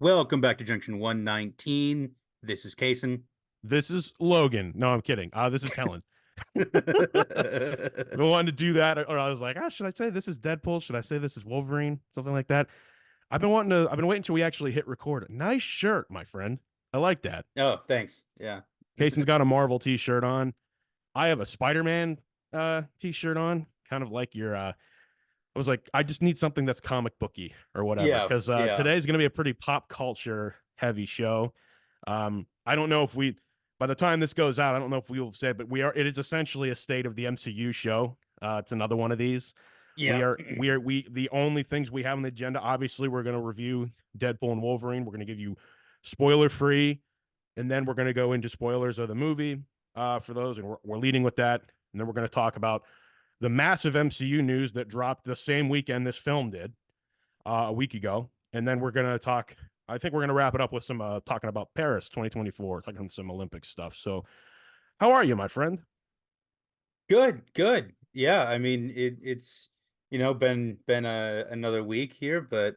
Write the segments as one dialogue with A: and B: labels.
A: Welcome back to Junction 119. This is Casen.
B: This is Logan. No, I'm kidding. This is Kellan. I wanted to do that, or I was like, should I say this is Deadpool? Should I say this is Wolverine? Something like that. I've been waiting until we actually hit record. Nice shirt, my friend. I like that.
A: Oh, thanks. Yeah.
B: Cason's got a Marvel t-shirt on. I have a Spider-Man t-shirt on. Kind of like your I was like, I just need something that's comic booky or whatever.
A: Yeah.
B: Because
A: Yeah.
B: today's gonna be a pretty pop culture heavy show. I don't know if by the time this goes out, I don't know if we will say, but it is essentially a state of the MCU show. It's another one of these.
A: Yeah.
B: The only things we have on the agenda, obviously, we're going to review Deadpool and Wolverine. We're going to give you spoiler free, and then we're going to go into spoilers of the movie for those, and we're leading with that. And then we're going to talk about the massive MCU news that dropped the same weekend this film did a week ago. And then we're going to talk, I think we're going to wrap it up with some talking about Paris 2024, talking some Olympic stuff. So how are you, my friend?
A: Good. Good. Yeah. I mean, it's been another week here, but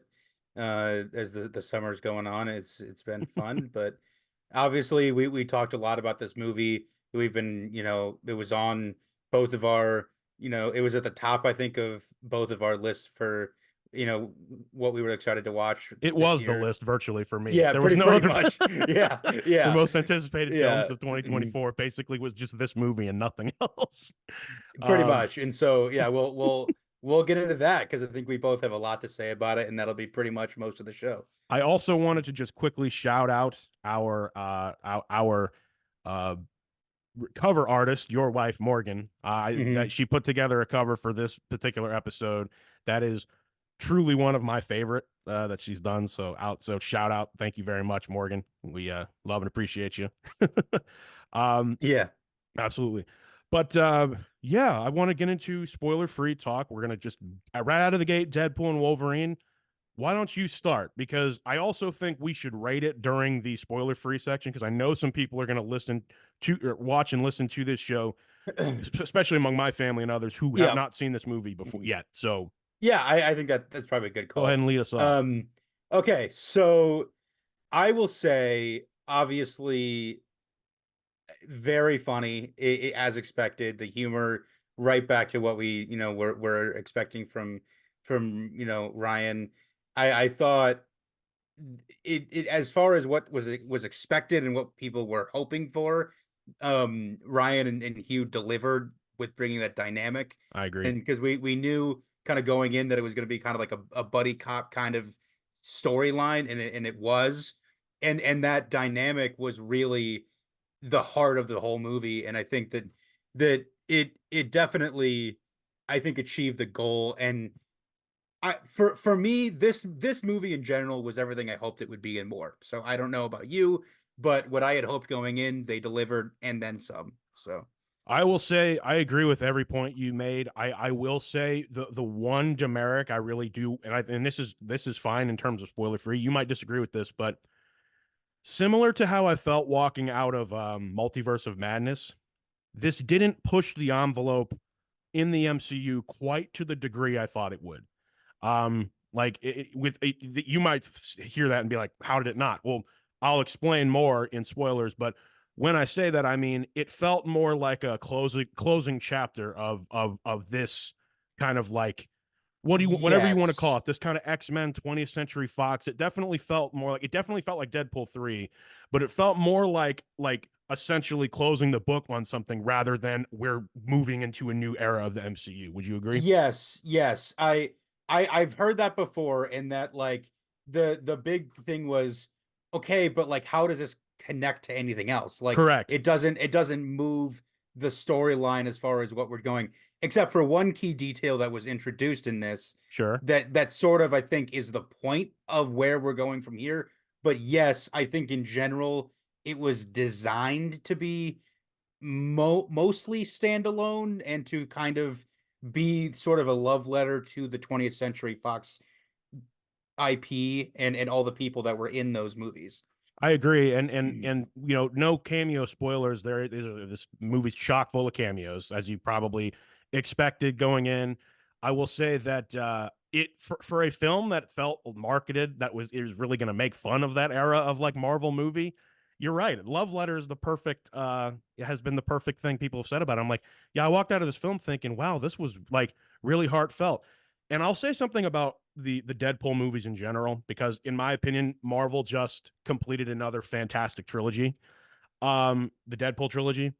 A: as the summer's going on, it's been fun. But obviously, we talked a lot about this movie. We've been, it was on both of our, it was at the top, I think, of both of our lists for what we were excited to watch
B: It
A: this
B: was the
A: year.
B: list virtually for me.
A: Yeah,
B: There was no
A: pretty
B: other
A: much. Yeah,
B: the
A: yeah,
B: most anticipated
A: yeah.
B: films of 2024 basically was just this movie and nothing else.
A: Pretty
B: Um,
A: much. And so, yeah, we'll get into that because I think we both have a lot to say about it, and that'll be pretty much most of the show.
B: I also wanted to just quickly shout out our cover artist, your wife Morgan.
A: Hmm.
B: She put together a cover for this particular episode that is truly one of my favorite that she's done. So shout out, thank you very much, Morgan. We love and appreciate you. um,
A: Yeah.
B: Absolutely. But yeah, I want to get into spoiler free talk. We're gonna just right out of the gate, Deadpool and Wolverine. Why don't you start? Because I also think we should rate it during the spoiler free section because I know some people are going to listen to or watch and listen to this show, especially among my family and others who have
A: Yeah.
B: not seen this movie before yet. So
A: Yeah, I think that's probably a good
B: go ahead
A: call.
B: and lead us off.
A: Um, okay, so I will say, obviously, very funny, as expected. The humor, right back to what we, we're expecting from Ryan. I thought it as far as what was expected and what people were hoping for, Ryan and Hugh delivered with bringing that dynamic.
B: I agree.
A: And because we knew kind of going in that it was going to be kind of like a buddy cop kind of storyline, and it was, and that dynamic was really the heart of the whole movie. And I think that it definitely, I think, achieved the goal. And for me, this movie in general was everything I hoped it would be and more. So I don't know about you, but what I had hoped going in, they delivered and then some. So
B: I will say I agree with every point you made. I will say the one demerit I really do, and this is fine in terms of spoiler free. You might disagree with this, but similar to how I felt walking out of Multiverse of Madness, this didn't push the envelope in the MCU quite to the degree I thought it would. You might hear that and be like, "How did it not?" Well, I'll explain more in spoilers, but when I say that, I mean it felt more like a closing chapter of this kind of like whatever you want to call
A: yes,
B: it, this kind of X-Men 20th Century Fox. It definitely felt more like Deadpool 3, but it felt more like essentially closing the book on something rather than we're moving into a new era of the MCU. Would you agree?
A: yes. I've heard that before, and that, like, the big thing was, okay, but like, how does this connect to anything else? Like,
B: Correct.
A: it doesn't move the storyline as far as what we're going, except for one key detail that was introduced in this,
B: Sure.
A: that sort of, I think, is the point of where we're going from here. But yes, I think in general it was designed to be mostly standalone and to kind of be sort of a love letter to the 20th Century Fox IP and all the people that were in those movies.
B: I agree, and no cameo spoilers. This movie's chock full of cameos, as you probably expected going in. I will say that it for a film that felt marketed, it was really going to make fun of that era of like Marvel movie. You're right. Love Letter is the perfect it has been the perfect thing people have said about it. I'm like, yeah, I walked out of this film thinking, wow, this was like really heartfelt. And I'll say something about the Deadpool movies in general, because in my opinion, Marvel just completed another fantastic trilogy. The Deadpool trilogy.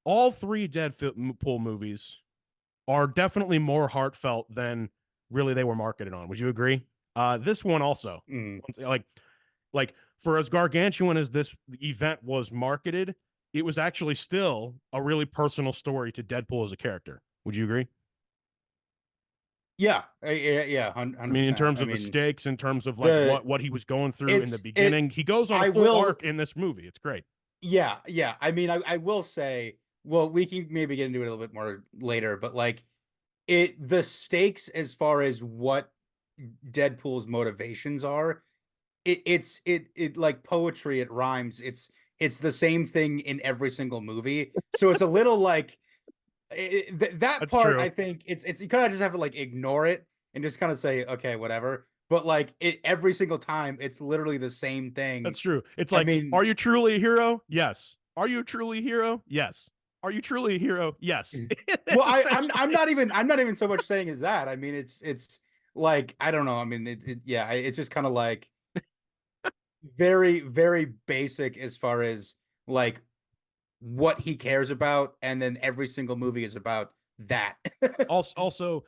B: All three Deadpool movies are definitely more heartfelt than really they were marketed on. Would you agree? This one also,
A: Mm.
B: like for as gargantuan as this event was marketed, it was actually still a really personal story to Deadpool as a character. Would you agree?
A: Yeah, yeah,
B: I mean, in
A: 100%.
B: terms
A: I
B: of the
A: mean,
B: stakes, in terms of like
A: the
B: what he was going through in the
A: it's it.
B: beginning, he goes on a
A: I
B: full
A: will.
B: arc in this movie. It's great.
A: Yeah, yeah. I mean, I will say. Well, we can maybe get into it a little bit more later, but like the stakes as far as what Deadpool's motivations are, it like poetry, it rhymes. It's the same thing in every single movie. So it's a little like that
B: That's
A: part. I
B: true.
A: think it's you kind of just have to like ignore it and just kind of say, okay, whatever. But like every single time, it's literally the same thing.
B: That's true. It's
A: I
B: like,
A: mean,
B: are you truly a hero? Yes. Are you truly a hero? Yes. Are you truly a hero? Yes.
A: well,
B: It's essentially
A: I'm not even so much saying as that. I mean, it's like I don't know. I mean, yeah, it's just kind of like very basic as far as like what he cares about, and then every single movie is about that.
B: also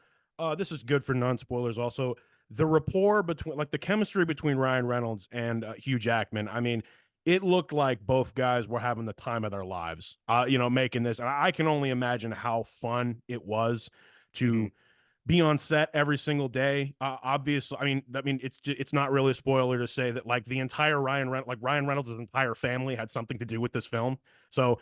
B: this is good for non-spoilers. Also, the rapport between like the chemistry between Ryan Reynolds and Hugh Jackman. I mean, it looked like both guys were having the time of their lives. Making this. And I can only imagine how fun it was
A: Mhm.
B: to be on set every single day. Obviously, it's not really a spoiler to say that like the entire Ryan Reynolds' entire family had something to do with this film. So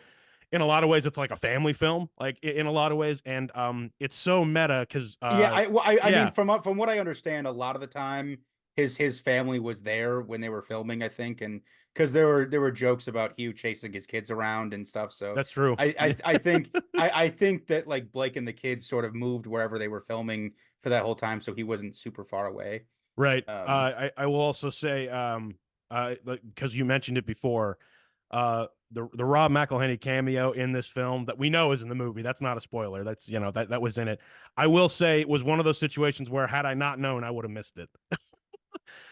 B: in a lot of ways, it's like a family film, like in a lot of ways, and it's so meta because
A: Yeah, I mean,
B: yeah,
A: from what I understand, a lot of the time his family was there when they were filming, I think, and because there were jokes about Hugh chasing his kids around and stuff. So
B: that's true.
A: I think that like Blake and the kids sort of moved wherever they were filming for that whole time, so he wasn't super far away.
B: Right.
A: Um,
B: I will also say, because you mentioned it before, the Rob McElhenney cameo in this film that we know is in the movie. That's not a spoiler. That's that was in it. I will say it was one of those situations where had I not known, I would have missed it.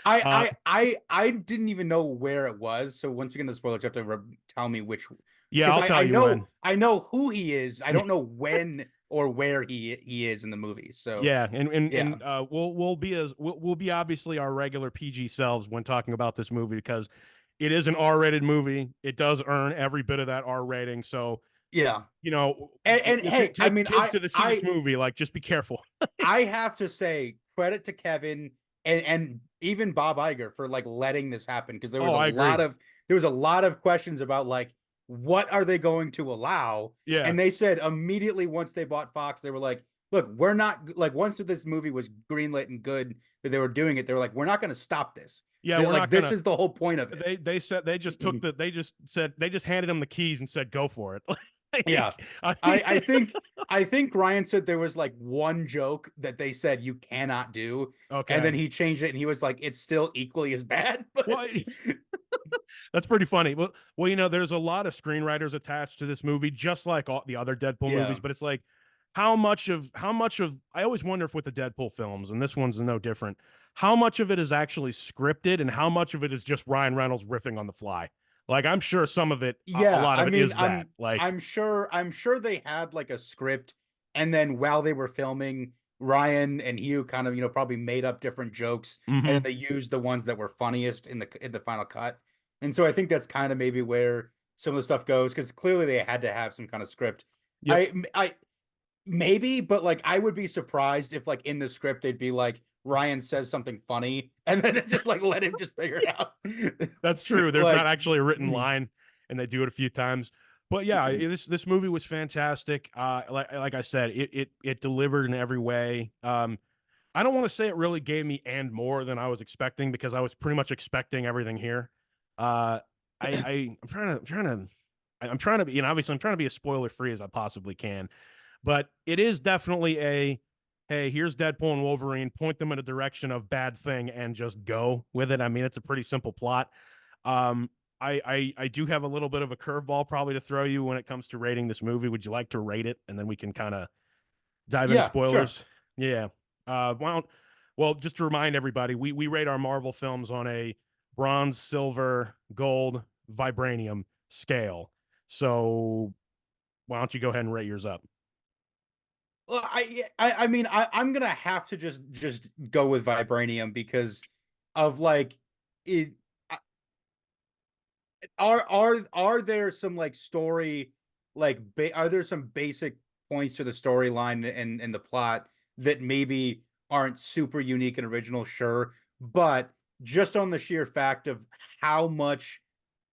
B: Uh,
A: I didn't even know where it was. So once you get into the spoilers, you have to tell me which,
B: yeah,
A: because
B: I'll tell you when.
A: I know who he is. I don't know when or where he is in the movie. So
B: Yeah,
A: yeah,
B: we'll be obviously our regular PG selves when talking about this movie because it is an R-rated movie. It does earn every bit of that R rating. So
A: yeah. And hey, I
B: take
A: mean,
B: kids to see this movie. Like, just be careful.
A: I have to say credit to Kevin and even Bob Iger for like letting this happen, because
B: Oh, I agree.
A: there was a lot of questions about like what are they going to allow,
B: Yeah,
A: and they said immediately once they bought Fox, they were like, look, we're not like, once this movie was greenlit and good that they were doing it, they were like, we're not going to stop this.
B: yeah, we're
A: Like
B: not
A: this
B: gonna.
A: is the whole point of it.
B: They said they just handed him the keys and said go for it.
A: Yeah.
B: Like, I mean,
A: I think Ryan said there was like one joke that they said you cannot do, and then
B: okay.
A: he changed it and he was like, it's still equally as bad. But
B: Well, that's pretty funny. Well, there's a lot of screenwriters attached to this movie, just like all the other Deadpool
A: yeah.
B: movies. But it's like, how much of I always wonder if with the Deadpool films, and this one's no different, how much of it is actually scripted and how much of it is just Ryan Reynolds riffing on the fly. Like I'm sure some of it, a
A: Yeah,
B: lot
A: I
B: of it
A: mean,
B: is that. Like,
A: I'm sure they had like a script, and then while they were filming, Ryan and Hugh kind of, probably made up different jokes, and then
B: mm-hmm.
A: they used the ones that were funniest in the final cut. And so I think that's kind of maybe where some of the stuff goes, because clearly they had to have some kind of script.
B: Yep.
A: I maybe, but like I would be surprised if like in the script they'd be like Ryan says something funny and then it's just like let him just figure it out.
B: That's true. There's not
A: Like
B: actually a written line, and they do it a few times. But yeah, this movie was fantastic. Like I said, it delivered in every way. I don't want to say it really gave me and more than I was expecting because I was pretty much expecting everything here. Uh, I'm trying to be, obviously I'm trying to be as spoiler free as I possibly can, but it is definitely a hey, here's Deadpool and Wolverine, point them in a direction of bad thing and just go with it. I mean, it's a pretty simple plot. Um, I do have a little bit of a curveball probably to throw you when it comes to rating this movie. Would you like to rate it? And then we can kind of dive into
A: Yeah, sure.
B: spoilers. Yeah. Well, just to remind everybody, we rate our Marvel films on a bronze, silver, gold, vibranium scale. So why don't you go ahead and rate yours up?
A: Well, I mean, I'm gonna have to just go with vibranium because of like it. Are there some like story are there some basic points to the storyline and the plot that maybe aren't super unique and original? Sure, but just on the sheer fact of how much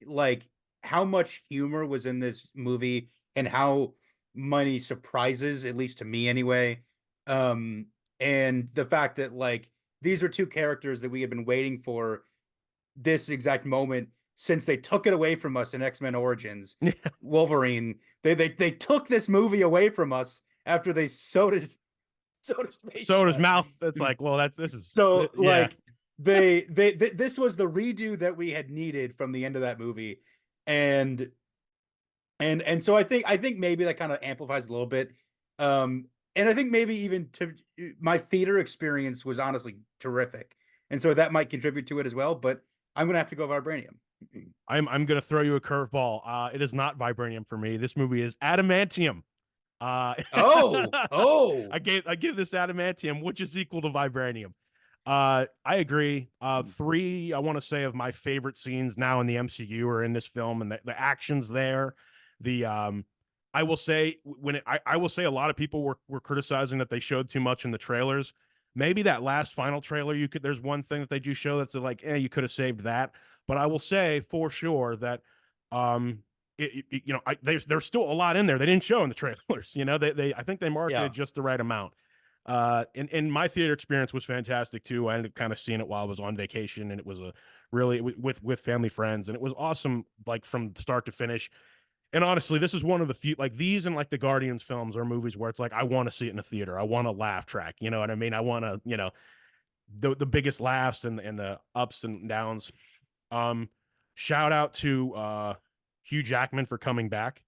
A: like how much humor was in this movie and how many surprises, at least to me anyway, um and the fact that like these are two characters that we have been waiting for this exact moment since they took it away from us in X-Men Origins. Wolverine, they took this movie away from us after they sewed his face
B: So does
A: shut.
B: mouth. It's like, well, this is
A: So
B: yeah.
A: like this was the redo that we had needed from the end of that movie. And and so I think maybe that kind of amplifies a little bit. And I think maybe even to my theater experience was honestly terrific. And so that might contribute to it as well, but I'm gonna have to go vibranium.
B: I'm gonna throw you a curveball. It is not vibranium for me. This movie is adamantium. Uh,
A: Oh, oh.
B: I give this adamantium, which is equal to vibranium. I agree. Three, I want to say, of my favorite scenes now in the MCU are in this film, and the actions there. The I will say I will say a lot of people were criticizing that they showed too much in the trailers. Maybe that last final trailer, you could. There's one thing that they do show that's like, you could have saved that. But I will say for sure that um there's still a lot in there they didn't show in the trailers. They I think they marketed
A: Yeah.
B: just the right amount. And my theater experience was fantastic too. I ended up kind of seeing it while I was on vacation, and it was a really with family friends, and it was awesome, like from start to finish. And honestly, this is one of the few, like these and like the Guardians films are movies where it's like I want to see it in a theater. I want a laugh track. You know what I mean? I want to, the biggest laughs and the ups and downs. Um, Shout out to Hugh Jackman for coming back.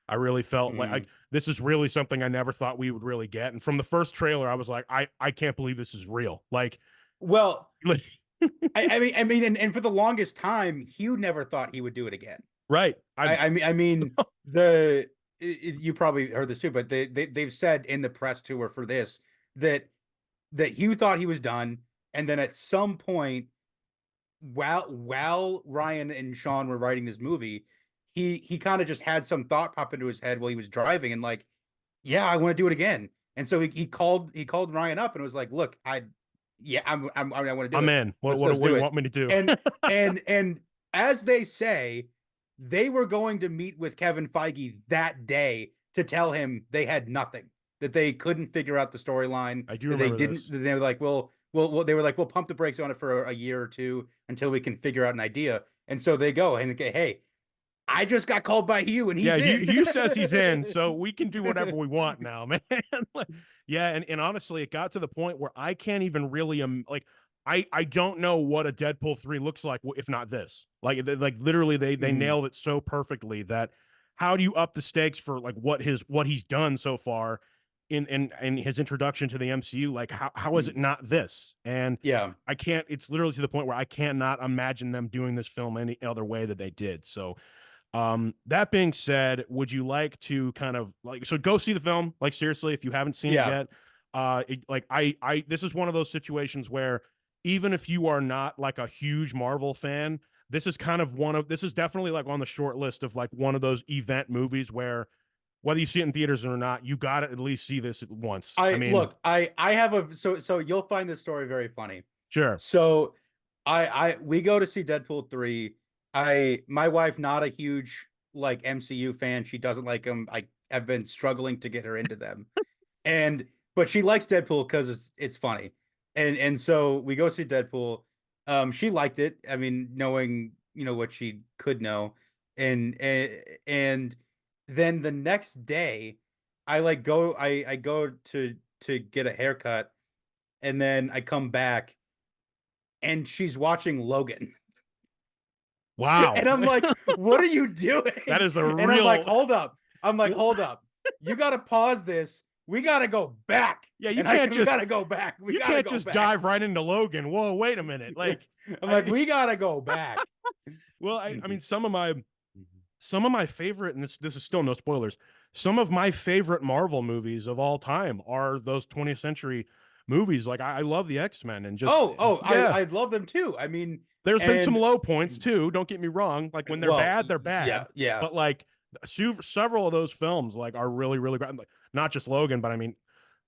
B: I really felt like
A: Mm.
B: this is really something I never thought we would really get. And from the first trailer, I was like, I can't believe this is real. Like,
A: Well, I mean, and for the longest time, Hugh never thought he would do it again.
B: right.
A: I mean, you probably heard this too, but they've said in the press tour for this that Hugh thought he was done, and then at some point, while Ryan and Sean were writing this movie, he kind of just had some thought pop into his head while he was driving, and like, yeah, I want to do it again. And so he called Ryan up and was like, look, I want to do
B: I'm
A: it.
B: in. What
A: Let's
B: do
A: do
B: you
A: it.
B: want me to do?
A: And as they say, they were going to meet with Kevin Feige that day to tell him they had nothing, that they couldn't figure out the storyline,
B: I do
A: that they
B: remember
A: didn't.
B: this.
A: They were like, well, they were like, we'll pump the brakes on it for a year or two until we can figure out an idea. And so they go and they go, hey, I just got called by Hugh and
B: Yeah,
A: he's in.
B: Hugh says he's in, so we can do whatever we want now, man. Like, yeah, and honestly, it got to the point where I can't even really like I don't know what a Deadpool 3 looks like if not this. Like literally they
A: Mm,
B: nailed it so perfectly that how do you up the stakes for like what he's done so far in his introduction to the MCU? Like how is it
A: mm.
B: not this? And
A: Yeah.
B: I can't, it's literally to the point where I cannot imagine them doing this film any other way that they did. So that being said, would you like to kind of like so go see the film? Like seriously, if you haven't seen it
A: Yeah.
B: yet, like this is one of those situations where even if you are not like a huge Marvel fan, this is definitely like on the short list of like one of those event movies where whether you see it in theaters or not, you got to at least see this once. I
A: I
B: mean,
A: look, I have a so you'll find this story very funny.
B: sure.
A: So I we go to see Deadpool 3. My wife not a huge like MCU fan. She doesn't like them. I have been struggling to get her into them. And but she likes Deadpool because it's funny. And so we go see Deadpool. She liked it. I mean, knowing, what she could know. And then the next day I go to to get a haircut, and then I come back, and she's watching Logan.
B: Wow.
A: And I'm like, what are you doing?
B: That is a
A: And
B: real.
A: I'm like, hold up. I'm like, hold up. You got to pause this. We got to go back.
B: Yeah, you
A: and
B: can't
A: we
B: just
A: got to go back. We
B: you
A: gotta
B: can't
A: go
B: just
A: back.
B: dive right into Logan. Whoa, wait a minute. Like,
A: I'm like, we got to go back.
B: well, I mean, some of my favorite, and this is still no spoilers. Some of my favorite Marvel movies of all time are those 20th century movies. Like, I love the X-Men, and just yeah,
A: I love them too. I mean,
B: there's been some low points too. Don't get me wrong. Like, when they're bad, they're bad.
A: Yeah.
B: But like several of those films like are really, really great. Like, not just Logan, but I mean,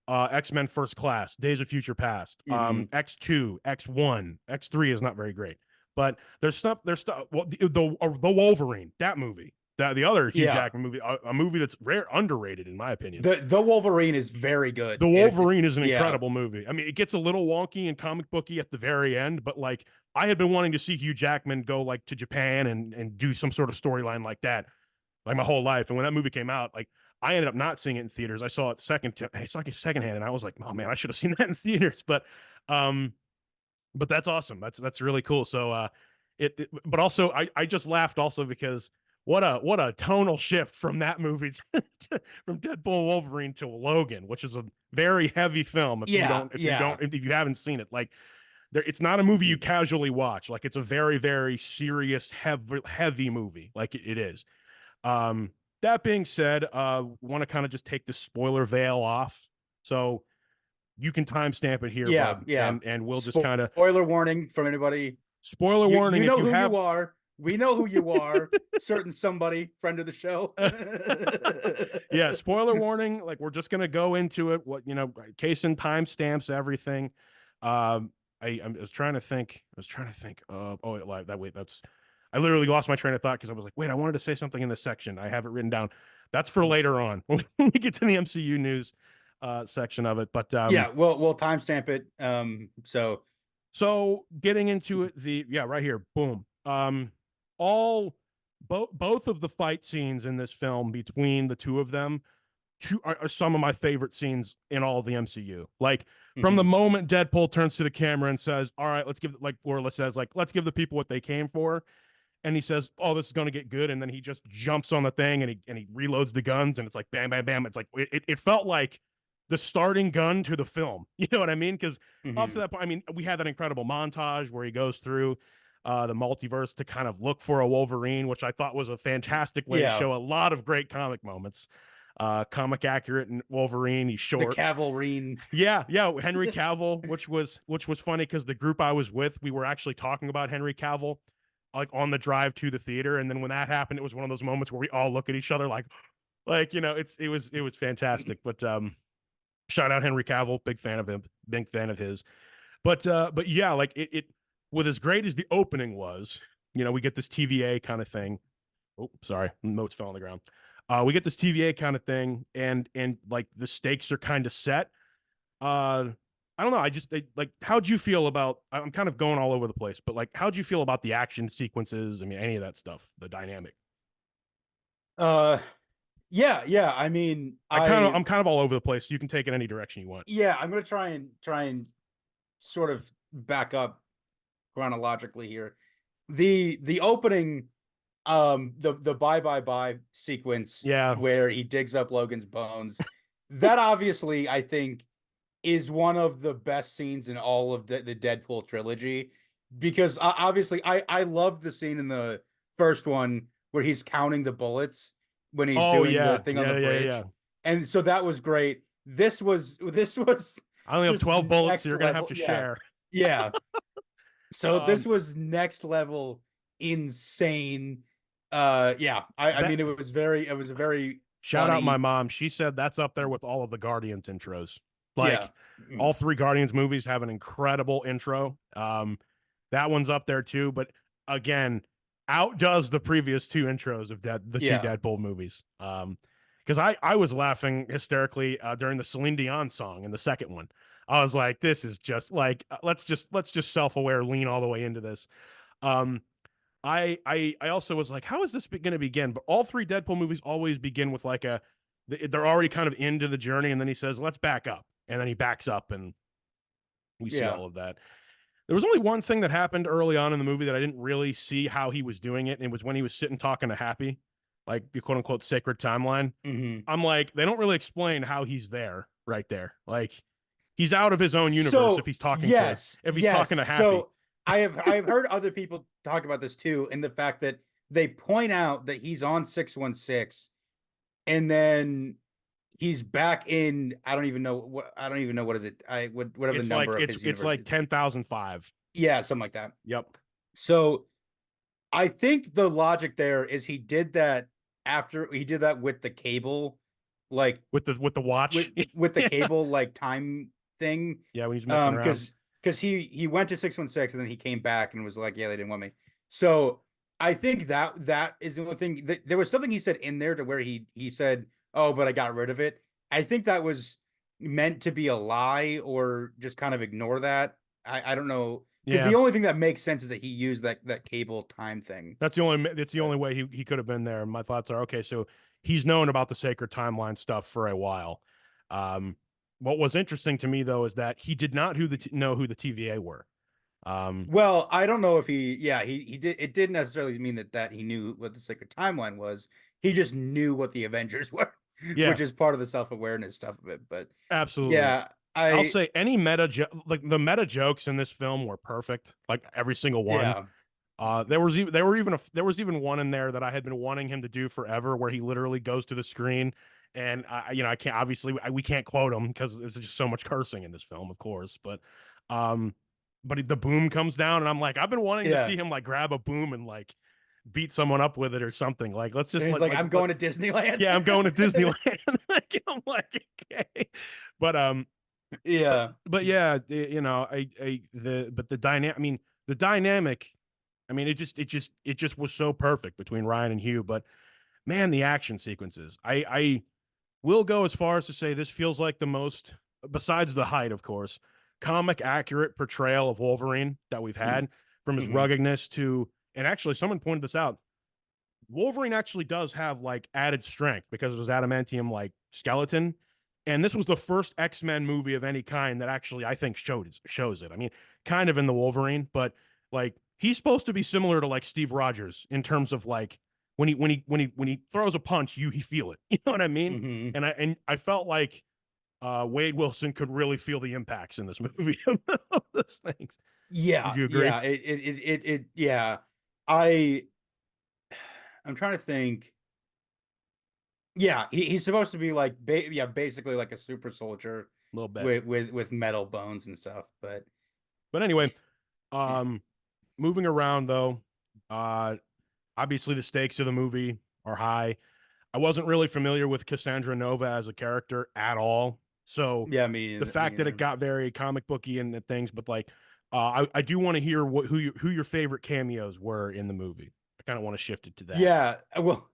B: X-Men First Class, Days of Future Past, X2, X1, X3 is not very great. But there's stuff. Well, the Wolverine, that movie, the other Hugh Jackman movie, a movie that's underrated in my opinion.
A: The Wolverine is very good.
B: The Wolverine is an incredible movie. I mean, it gets a little wonky and comic booky at the very end, but like I had been wanting to see Hugh Jackman go like to Japan and do some sort of storyline like that, like my whole life. And when that movie came out, like I ended up not seeing it in theaters. I saw it secondhand, and I was like, oh man, I should have seen that in theaters. But that's awesome. That's really cool. So but also I just laughed also because what a tonal shift from that movie from Deadpool Wolverine to Logan, which is a very heavy film. If you haven't seen it, like it's not a movie you casually watch. Like it's a very, very serious, heavy movie. Like it is. That being said, want to kind of just take the spoiler veil off. So you can timestamp it here, bud, and we'll just kind of
A: spoiler warning from anybody.
B: Spoiler warning.
A: You know who you are. We know who you are. Certain somebody, friend of the show.
B: Yeah, spoiler warning. Like we're just gonna go into it. What Casen timestamps everything. I was trying to think. I literally lost my train of thought because I was like, wait, I wanted to say something in this section. I have it written down. That's for later on when we get to the MCU news section of it. But
A: yeah, we'll timestamp it.
B: So getting into it, right here, boom. Both of the fight scenes in this film between the two of them are some of my favorite scenes in all of the MCU. Like from the moment Deadpool turns to the camera and says, all right, let's give the people what they came for. And he says, oh, this is going to get good. And then he just jumps on the thing and he reloads the guns and it's like, bam, bam, bam. It's like, it felt like the starting gun to the film. You know what I mean? Because up to that point, I mean, we had that incredible montage where he goes through the multiverse to kind of look for a Wolverine, which I thought was a fantastic way to show a lot of great comic moments. Comic accurate and Wolverine, he's short.
A: The Cavalrine.
B: Yeah, Henry Cavill, which was funny because the group I was with, we were actually talking about Henry Cavill like on the drive to the theater, and then when that happened, it was one of those moments where we all look at each other like it was fantastic. But shout out Henry Cavill, big fan of him, big fan of his. But yeah, like it with as great as the opening was, we get this TVA kind of thing. Oh, sorry, notes fell on the ground. We get this TVA kind of thing, and like the stakes are kind of set. I don't know. Like, how'd you feel about? I'm kind of going all over the place, but like, how'd you feel about the action sequences? I mean, any of that stuff, the dynamic.
A: Yeah. I mean,
B: I'm kind of all over the place. You can take it any direction you want.
A: Yeah, I'm gonna try and sort of back up chronologically here. The opening, the bye sequence, where he digs up Logan's bones, that obviously I think is one of the best scenes in all of the Deadpool trilogy, because obviously I love the scene in the first one where he's counting the bullets when he's doing the thing on the bridge. And so that was great. This was
B: I only have 12 bullets, so you're gonna have to share.
A: Yeah. So this was next level insane. I mean, it was a very
B: shout
A: funny.
B: out my mom. She said that's up there with all of the Guardians intros. Like all three Guardians movies have an incredible intro. That one's up there too, but again, outdoes the previous two intros of two Deadpool movies. Because I was laughing hysterically during the Celine Dion song in the second one. I was like, this is just like let's just self-aware lean all the way into this. I also was like, how is this going to begin? But all three Deadpool movies always begin with like they're already kind of into the journey, and then he says, let's back up. and then he backs up, and we see
A: Yeah.
B: all of that. There was only one thing that happened early on in the movie that I didn't really see how he was doing it, and it was when he was sitting talking to Happy, like the quote unquote sacred timeline. I'm like, they don't really explain how he's there right there. Like, he's out of his own universe if he's talking to Happy.
A: So I have heard other people talk about this too, and the fact that they point out that he's on 616, and then he's back in, I don't even know what is it. Whatever
B: It's
A: the number
B: like
A: of his
B: it's
A: universe
B: like
A: is.
B: 10,005.
A: Yeah, something like that.
B: Yep.
A: So I think the logic there is he did that after he did that with the cable, like
B: With the watch.
A: with the cable like time thing.
B: Yeah, when he's messing around.
A: Because he went to 616 and then he came back and was like, yeah, they didn't want me. So I think that is the only thing. There was something he said in there to where he said, oh, but I got rid of it. I think that was meant to be a lie or just kind of ignore that. I don't know. Because the only thing that makes sense is that he used that cable time thing.
B: That's the only way he could have been there. And my thoughts are, okay, so he's known about the sacred timeline stuff for a while. What was interesting to me though is that he did not know who the TVA were.
A: Well, I don't know if he did. It didn't necessarily mean that he knew what the sacred timeline was. He just knew what the Avengers were, which is part of the self-awareness stuff of it. But
B: absolutely,
A: yeah,
B: I'll say any like the meta jokes in this film were perfect, like every single one.
A: Yeah.
B: There was even one in there that I had been wanting him to do forever, where he literally goes to the screen, and I can't we can't quote him because there's just so much cursing in this film, of course. But the boom comes down, and I'm like, I've been wanting to see him like grab a boom and like beat someone up with it or something. Like, let's just.
A: And he's like, I'm going to Disneyland.
B: Yeah, I'm going to Disneyland. I'm like, okay, but
A: yeah,
B: but yeah, the dynamic. I mean, the dynamic. I mean, it just was so perfect between Ryan and Hugh. But man, the action sequences. I will go as far as to say this feels like the most, besides the height, of course, comic accurate portrayal of Wolverine that we've had, from his ruggedness to, and actually someone pointed this out, Wolverine actually does have like added strength because of his adamantium like skeleton. And this was the first X-Men movie of any kind that actually, I think, shows it. I mean, kind of in the Wolverine, but like he's supposed to be similar to like Steve Rogers in terms of like when he throws a punch, you feel it. You know what I mean? And I felt like Wade Wilson could really feel the impacts in this movie of those things.
A: Yeah.
B: Would you agree?
A: Yeah. I'm trying to think. Yeah, he's supposed to be like basically like a super soldier,
B: a little bit
A: with metal bones and stuff. But
B: anyway, moving around though, obviously the stakes of the movie are high. I wasn't really familiar with Cassandra Nova as a character at all, so
A: yeah,
B: the fact that it got very comic booky and things, but like, I do want to hear who your favorite cameos were in the movie. I kind of want to shift it to that.
A: Yeah, well,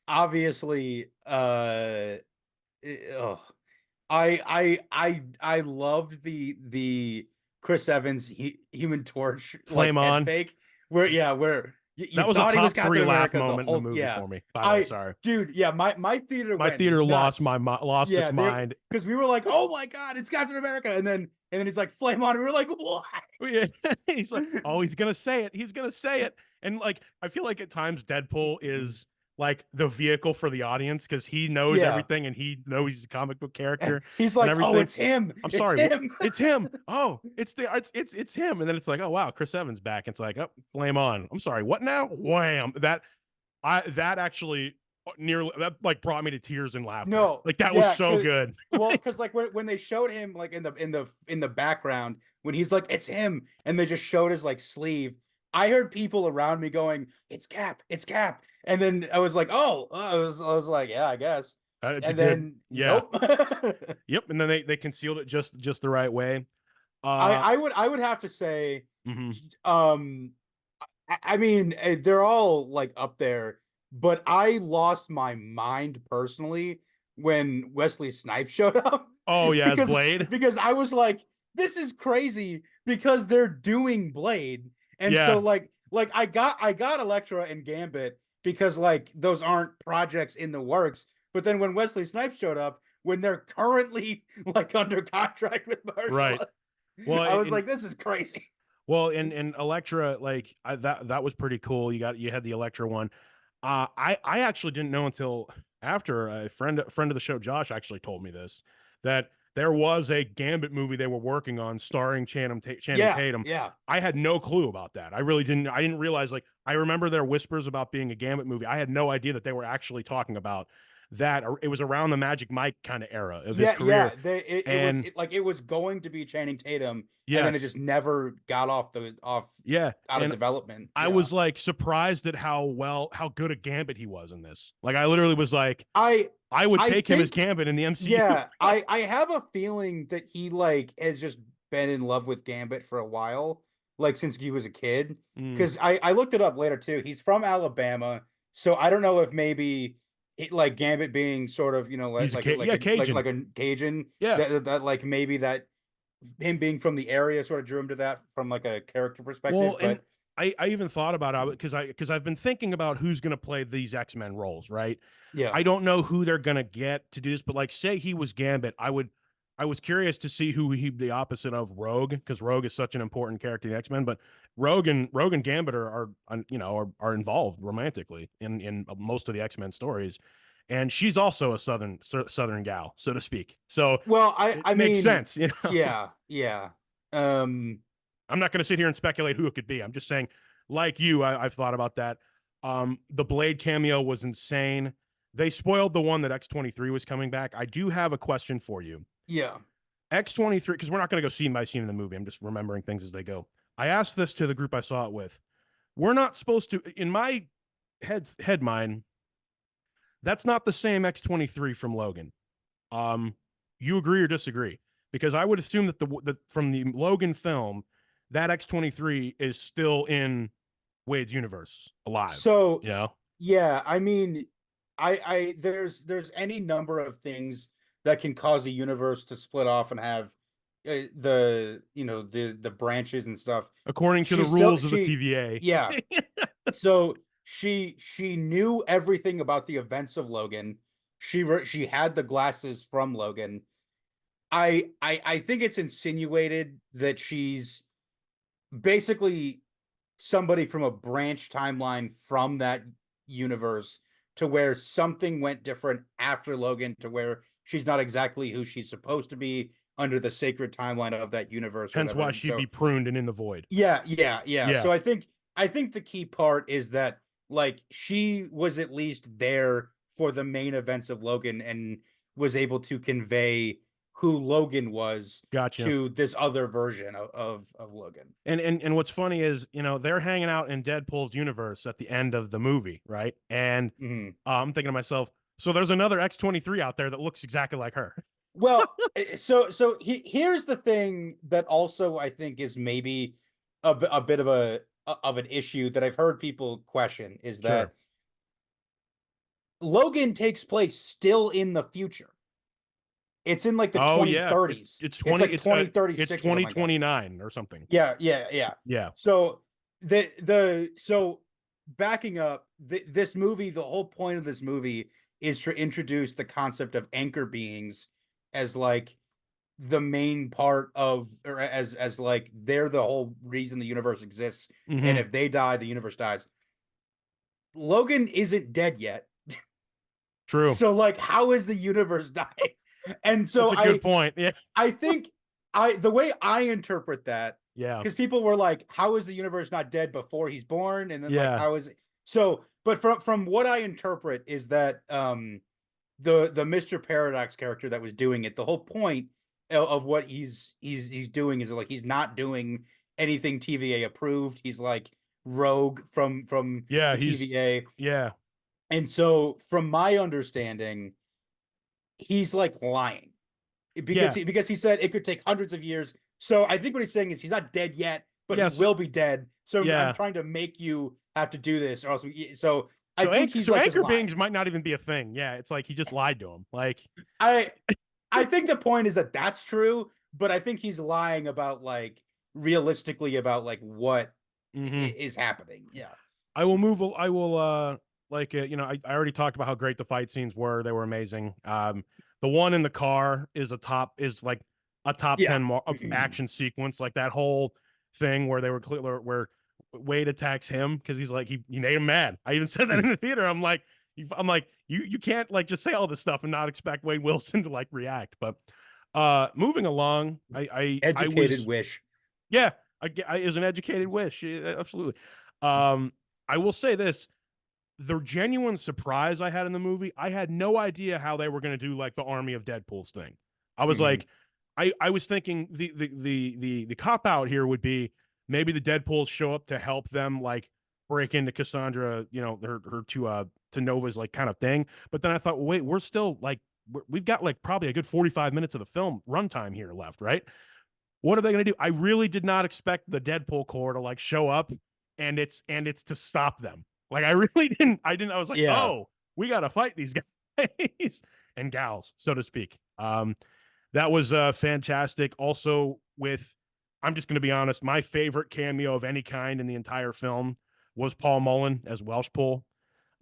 A: obviously, I loved the Chris Evans Human Torch
B: Flame on
A: fake where you
B: that was
A: thought
B: a
A: he was
B: top 3 laugh
A: America
B: moment in the movie for me. Sorry,
A: dude. Yeah, my theater
B: lost its mind
A: because we were like, oh my god, it's Captain America, and then he's like flame on, and we were like, what?
B: He's like, oh, he's gonna say it, and like I feel like at times Deadpool is like the vehicle for the audience because he knows everything and he knows he's a comic book character.
A: He's like, oh, it's him.
B: It's him. Oh, it's him. And then it's like, oh wow, Chris Evans back. It's like, oh, flame on. I'm sorry, what now? Wham! That actually nearly like brought me to tears and laughter.
A: No,
B: like that was so good.
A: Well, because like when they showed him like in the background when he's like, it's him, and they just showed his like sleeve. I heard people around me going, "It's Cap, it's Cap," and then I was like, "Oh," I was like, "Yeah, I guess." And then, nope.
B: Yep. And then they concealed it just the right way.
A: I would have to say, I mean, they're all like up there, but I lost my mind personally when Wesley Snipes showed up.
B: Oh yeah, as Blade,
A: because I was like, this is crazy because they're doing Blade. And so like I got Elektra and Gambit because like those aren't projects in the works. But then when Wesley Snipes showed up, when they're currently like under contract with Marshall.
B: Right. Well,
A: I was like, this is crazy.
B: Well, and Elektra, like that was pretty cool. You had the Elektra one. I actually didn't know until after a friend of the show, Josh, actually told me this, that there was a Gambit movie they were working on starring Channing Tatum.
A: Yeah.
B: I had no clue about that. I really didn't. I didn't realize. Like, I remember their whispers about being a Gambit movie. I had no idea that they were actually talking about that. It was around the Magic Mike kind of era of his career.
A: It was going to be Channing Tatum,
B: yes.
A: and then it just never got out of development.
B: I was like surprised at how good a Gambit he was in this. Like, I literally was like, I would take him as Gambit in the MCU.
A: Yeah, I have a feeling that he like has just been in love with Gambit for a while, like since he was a kid. Because I looked it up later too. He's from Alabama, so I don't know if maybe like Gambit being sort of, you know, like a Cajun.
B: Yeah,
A: that like maybe that him being from the area sort of drew him to that from like a character perspective.
B: Well,
A: but
B: I even thought about it because I've been thinking about who's going to play these X-Men roles, right?
A: Yeah,
B: I don't know who they're going to get to do this, but like, say he was Gambit, I was curious to see who he the opposite of Rogue, because Rogue is such an important character in the X-Men, but Rogue and Gambit are involved romantically in most of the X-Men stories. And she's also a southern gal, so to speak. So,
A: well, I mean,
B: makes sense, you know?
A: Yeah.
B: I'm not going to sit here and speculate who it could be. I'm just saying, like you, I've thought about that. The Blade cameo was insane. They spoiled the one that X-23 was coming back. I do have a question for you.
A: Yeah.
B: X-23, because we're not going to go scene by scene in the movie. I'm just remembering things as they go. I asked this to the group I saw it with. We're not supposed to, in my head mind, that's not the same X-23 from Logan. You agree or disagree? Because I would assume that from the Logan film, that X-23 is still in Wade's universe alive.
A: So,
B: you know?
A: Yeah, I mean, there's any number of things that can cause a universe to split off and have the branches and stuff.
B: According to the rules of the TVA.
A: Yeah. So she knew everything about the events of Logan. She had the glasses from Logan. I think it's insinuated that she's basically somebody from a branch timeline from that universe, to where something went different after Logan, to where she's not exactly who she's supposed to be under the sacred timeline of that universe.
B: Hence why she'd be pruned and in the void.
A: Yeah. So I think the key part is that, like, she was at least there for the main events of Logan and was able to convey who Logan was to this other version of Logan.
B: And what's funny is, they're hanging out in Deadpool's universe at the end of the movie, right? And I'm thinking to myself, so there's another X-23 out there that looks exactly like her.
A: Well, so here's the thing that also I think is maybe a bit of an issue that I've heard people question, is that Logan takes place still in the future. It's in like the 2030s.
B: It's 2036. It's 2029 or something.
A: Yeah. So so backing up, this movie, the whole point of this movie is to introduce the concept of anchor beings as like the main part of, or as like they're the whole reason the universe exists. And if they die, the universe dies. Logan isn't dead yet.
B: True.
A: So like, how is the universe dying? And so
B: that's a good point. Yeah.
A: I think the way I interpret that, because people were like, how is the universe not dead before he's born? And then like, how is it? So, but from what I interpret is that the Mr. Paradox character that was doing it, the whole point of what he's doing is like, he's not doing anything TVA approved. He's like rogue from TVA.
B: Yeah.
A: And so from my understanding, he's like lying because he said it could take hundreds of years. So I think what he's saying is he's not dead yet, but he will be dead. So I'm trying to make you have to do this, or else. So I think he's like,
B: anchor beings might not even be a thing. Yeah, it's like he just lied to him. Like,
A: I think the point is that that's true, but I think he's lying about like realistically about like what is happening. Yeah,
B: I will I already talked about how great the fight scenes were. They were amazing. The one in the car is like a top
A: Yeah.
B: 10 of action sequence, like that whole thing where they were clear where Wade attacks him because he's like he made him mad. I even said that in the theater. I'm like you can't like just say all this stuff and not expect Wade Wilson to like react. But moving along, I
A: Educated
B: was
A: wish.
B: yeah, is an educated wish. Yeah, absolutely. I will say this: the genuine surprise I had in the movie, I had no idea how they were going to do like the Army of Deadpools thing. I was like, I was thinking the cop out here would be maybe the Deadpools show up to help them like break into Cassandra, you know, her to Nova's like kind of thing. But then I thought, well, wait, we're still like we've got like probably a good 45 minutes of the film runtime here left, right? What are they going to do? I really did not expect the Deadpool Corps to like show up and it's to stop them. Like I really didn't. I was like,
A: Yeah.
B: oh, we got to fight these guys and gals, so to speak. That was fantastic. Also, with I'm just going to be honest, my favorite cameo of any kind in the entire film was Paul Mullen as Welshpool.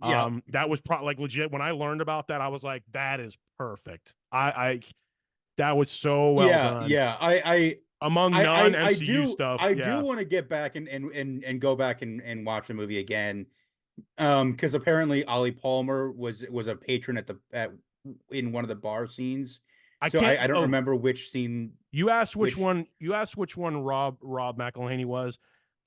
A: Yeah.
B: That was probably like legit. When I learned about that, I was like, that is perfect. I that was so well
A: Yeah.
B: done.
A: Yeah.
B: Among non
A: I
B: MCU stuff,
A: I do
B: yeah.
A: want to get back and go back and watch the movie again. Because apparently Ollie Palmer was a patron at in one of the bar scenes.
B: I
A: So
B: can't.
A: I don't
B: Oh,
A: remember which scene.
B: you asked which
A: Which
B: one. You asked which one Rob McElhaney was.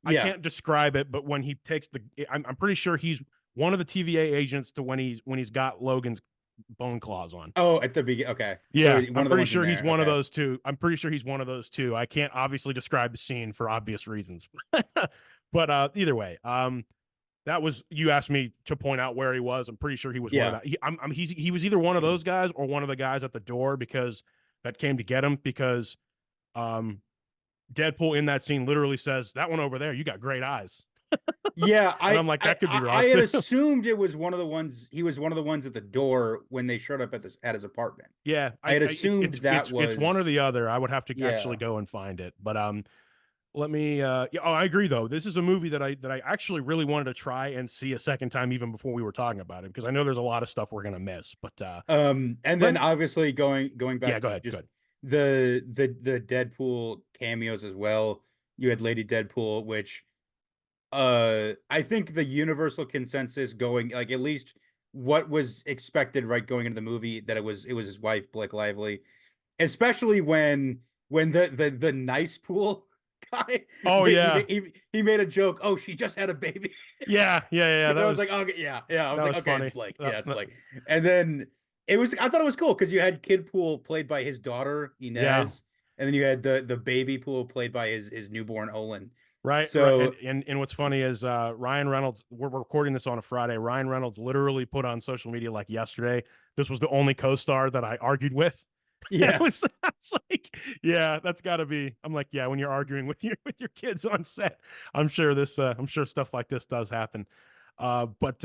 B: I
A: Yeah.
B: can't describe it, but when he takes the, I'm pretty sure he's one of the TVA agents to when he's got Logan's bone claws on.
A: Oh, at the beginning. Okay. So
B: Yeah,
A: one
B: I'm
A: of the
B: pretty
A: ones in
B: sure he's
A: there.
B: one of
A: Okay.
B: those two. I'm pretty sure he's one of those two. I can't obviously describe the scene for obvious reasons, but either way, that was you asked me to point out where he was. I'm pretty sure he was one of
A: Yeah.
B: that. He was either one of those guys or one of the guys at the door because that came to get him because um Deadpool in that scene literally says that one over there, you got great eyes.
A: Yeah,
B: And I'm like, that could be
A: I
B: Rob
A: had
B: too.
A: assumed it was one of the ones. He was one of the ones at the door when they showed up at his apartment.
B: Yeah,
A: I had
B: it's
A: assumed that
B: it's one or
A: was
B: the other. I would have to actually
A: yeah.
B: go and find it. But let me yeah, oh, I agree though. This is a movie that I actually really wanted to try and see a second time even before we were talking about it because I know there's a lot of stuff we're gonna miss. But
A: And then obviously going
B: yeah,
A: back
B: go ahead. Go
A: just
B: ahead.
A: the Deadpool cameos as well. You had Lady Deadpool, which I think the universal consensus going like at least what was expected right going into the movie that it was his wife Blake Lively, especially when the nice pool guy
B: Oh yeah.
A: he made a joke. Oh, she just had a baby.
B: Yeah.
A: And
B: That
A: I was like,
B: was
A: okay, yeah. I was
B: that
A: like,
B: was
A: okay, it's
B: funny.
A: Blake. Yeah, it's Blake. And then I thought it was cool because you had Kid Pool played by his daughter
B: Yeah.
A: Inez, and then you had the baby Pool played by his newborn Olin.
B: Right. And,
A: So
B: and what's funny is Ryan Reynolds, we're recording this on a Friday. Ryan Reynolds literally put on social media like yesterday. This was the only co-star that I argued with. And
A: yeah,
B: I was like, yeah, that's gotta be. I'm like, yeah, when you're arguing with your kids on set, I'm sure stuff like this does happen. But